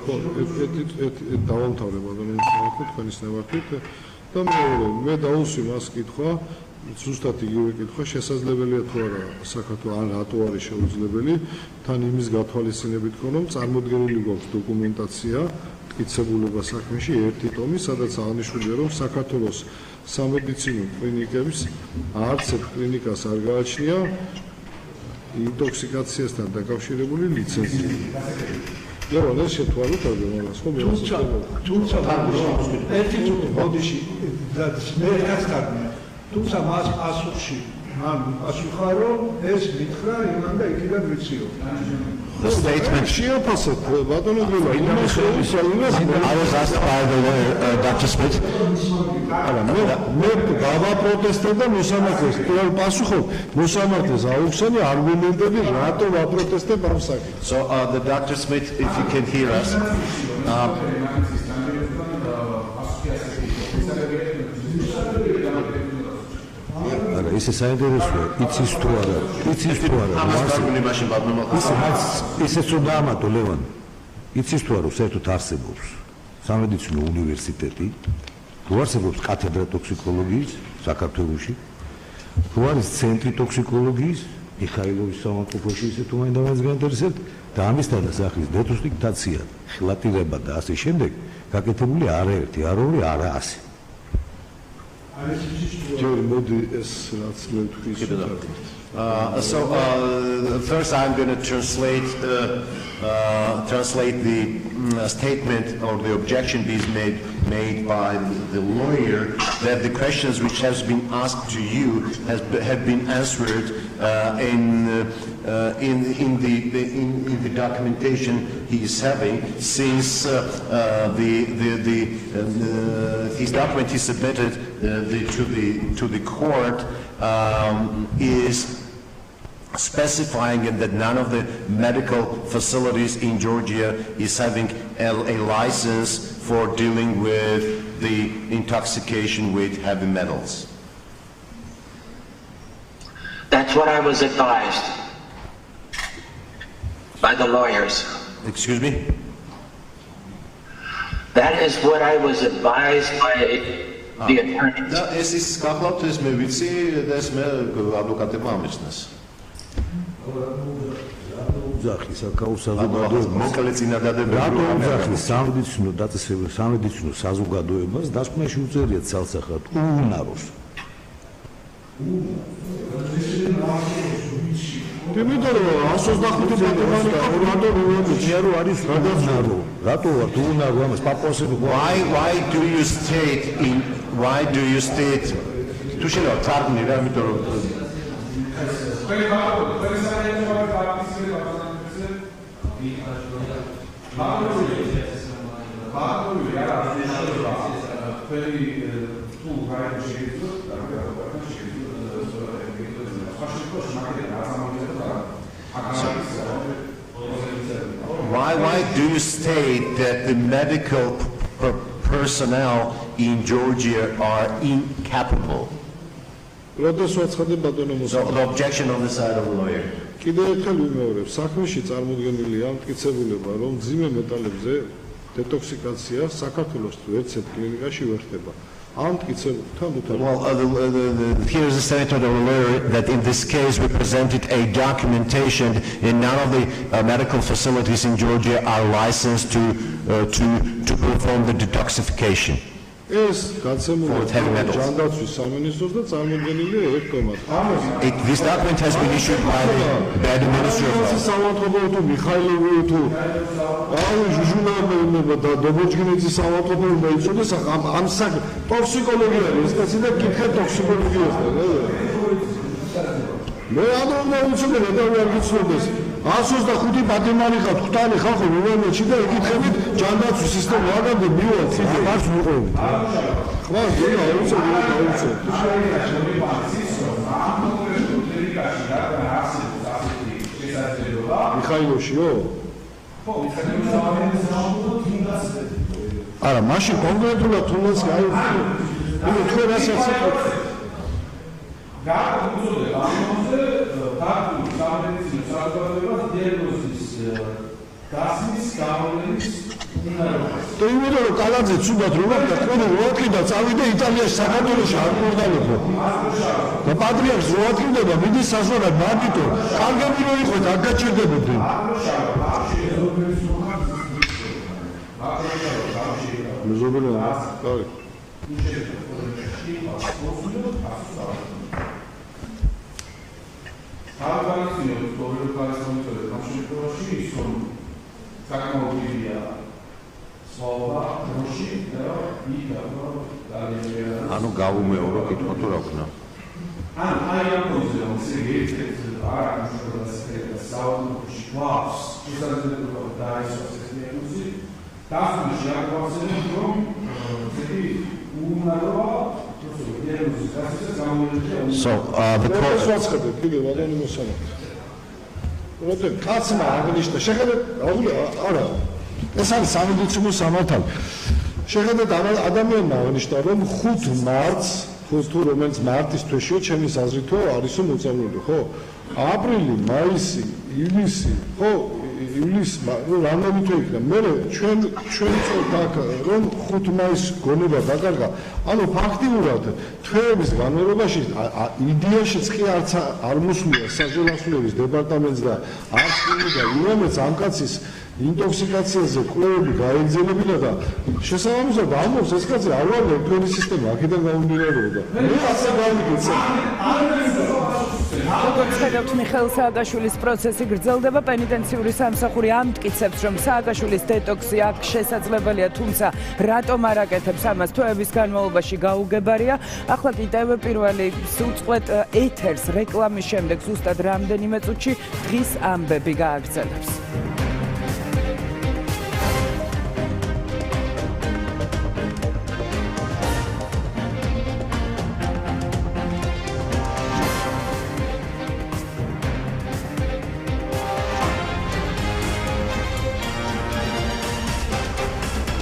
ხო, დავამთავრე ბატონო მოსამართლე, თქვენის ნებართვით და მე დაუსვი მას კითხვა, ზუსტად იგივე კითხვა, შესაძლებელია თუ არა საქართველოს ან რატო არის შეუძლებელი, თან იმის გათვალისწინებით ხო, რომ წარმოდგენილი გვაქვს დოკუმენტაცია მტკიცებულება საქმეში ერთი ტომი, სადაც აღნიშნულია, რომ საქართველოს სამედიცინო კლინიკების არც ერთ კლინიკას არ გააჩნია ინტოქსიკაციასთან დაკავშირებული ლიცენზია. ლევან, ეს შეთვალოთ ალბათ, ხო, თუმცა ერთი წუთი ბოდიში მე გასწარდი. თუმცა მას პასუხში მან პასუხა, რომ ეს მითხრა იმან და იქიდან ვიციო. statement. შეაფასეთ ბატონო გილა იმას I was asked by the lawyer, Dr. Smith. არა მე გავაპროტესტე და მოსამართლეს პირველ პასუხობ მოსამართლეს აუხსენი არგუმენტები რატო ვაპროტესტებ ამ საკითხს. So the Dr. Smith, if you can hear us. არა ისე საინტერესოა იცის თუ არა ისეც უნდა ამატო ლევან იცის თუ არა საერთოდ არსებობს სამედიცინო უნივერსიტეტი თუ არსებობს კათედრა ტოქსიკოლოგიის საქართველოში თუ არის ცენტრი ტოქსიკოლოგიის მიხაილოვის სამავთყოფოში ისე თუ მაინც გაინტერესებთ და ამისთანა სახლის დეტოქსიფიკაცია ხილატირება და ასე შემდეგ გაკეთებული არაერთი არ ორი არა 100 So first I'm going to translate the statement or the objection being made by the lawyer that the questions which has been asked to you have been answered in the documentation he is having since his document he submitted to the court is specifying that none of the medical facilities in Georgia is having a license for dealing with the intoxication with heavy metals. That's what I was advised by the lawyers. Excuse me? That is what I was advised by the attorneys. Da es ist geklappt, es mir vitsi, das mir advokatებმა ამეცნეს. ძახის აკაუს საზოგადოებას მოკლე წინადადებები რატო ძახის სამედიცინო დაწესებულ სამედიცინო საზოგადოებას დასკვნაში უწერიათ ცალსახად უუნაროს იმიტომ რომ 125 პატიმარი რატო ვიუანიჩიარო არის რატო ვარ უუნარო ამას პაპოსები Why do you state თუ შეიძლება თარგმნი რა იმიტომ რომ Why do you state that the medical personnel in Georgia are incapable? So the objection on the side of the lawyer. კიდევ ერთხელ ვიმეორებ, საქმეში წარმოდგენილია მტკიცებულება, რომ მძიმე მეტალებზე დეტოქსიკაცია საქართველოს ერთ-ერთ კლინიკაში ვერ ხდება. Well, here is the statement of the lawyer that in this case we presented a documentation and none of the medical facilities in Georgia are licensed to perform the detoxification. ეს გაცემული ჯანდაცვის სამინისტროს და წარმოდგენილია ერთომად. This document has been issued by the Ministry of Health. სამავთყოფო თუ მიხაილოვი თუ ჟურნალისტები და დობოჭკინეცის სამავთყოფო და იცოდეს ამ ტოქსიკოლოგია ის კაცი და კითხე ტოქსიკოლოგიას და მე ამბობ უცნობ და ვერ გიცნობდეს 125 პატიმარი ხარ ხტალი ხალხო რუანეთში და ეკითხებით ჯანდაცვის სისტემა აგამდე მივალ ციხე მას ვიყოვით ხმა გენა აუცო მიხაილოვშიო არა მაშინ კონკრეტულად თუნდაც აი თუ რასაც То именно კალაძე ცუდად რომ თქვენი როატკიდა წავიდა იტალიაში საქართველოში არ მორდალობო და პატრიარქს როატკიდება მიდის საზღვრად მარტო კარგები რო იყვეთ არ გაჩერდებოდნენ მეზობელია კარი ანუ გავუმეორო კითხვა თუ რა ვქნა აი ამ პოზიციაზე ერთ-ერთ არანაკლებ საუბრში გვაქვს შესაძლებლობა დაისვას ეს დიაგნოზი დასკვნაში აგვახსენებ რომ ესეთი უნაროა დიაგნოზის დასწრება გამოიყენება So the ვაცხებთ კიდევ ადამიანი მოსამართლე. როცა კაცმა აღნიშნა, შეხედეთ, არა, ეს არის სამედიცინო სამართალი. შეხედეთ ადამიანმა აღნიშნა, რომ 5 მარტს, თუ რომელიც მარტის თვეშია, ჩემი აზრითო არისო მოწამლული, ხო? აპრილი, მაისი, ივლისი, ხო? ივლისი, რამდენი თვე იქნება? მე ჩვენ წელთ აქ რომ 5 მაისს გონება დაკარგა. ანუ ფაქტიურად თვეების განმავლობაში იდეაშიც კი არ მოსვლია საჯელასულების დეპარტამენტს და არც და იმომეც ამ კაცის ინტოქსიკაციაზე კვლევები გაეგზელებინა და შესაბამისად ამბობს ეს კაცი არ ვარ თქვენი სისტემა აქედან გამომდინარეობდა. მე ასე გავიგეცე. როგორც ხედავთ, მიხეილ სააკაშვილის პროცესი გრძელდება. პენიტენციური სამსახური ამტკიცებს, რომ სააკაშვილის დეტოქსი აქ შესაძლებელია, თუმცა რატომ არ აკეთებს ამას თვეების განმავლობაში გაუგებარია. ახლა კი TV პირველი უწყვეტ ეთერს რეკლამის შემდეგ ზუსტად რამდენიმე წუთში დღის ამბები გააგრძელებს.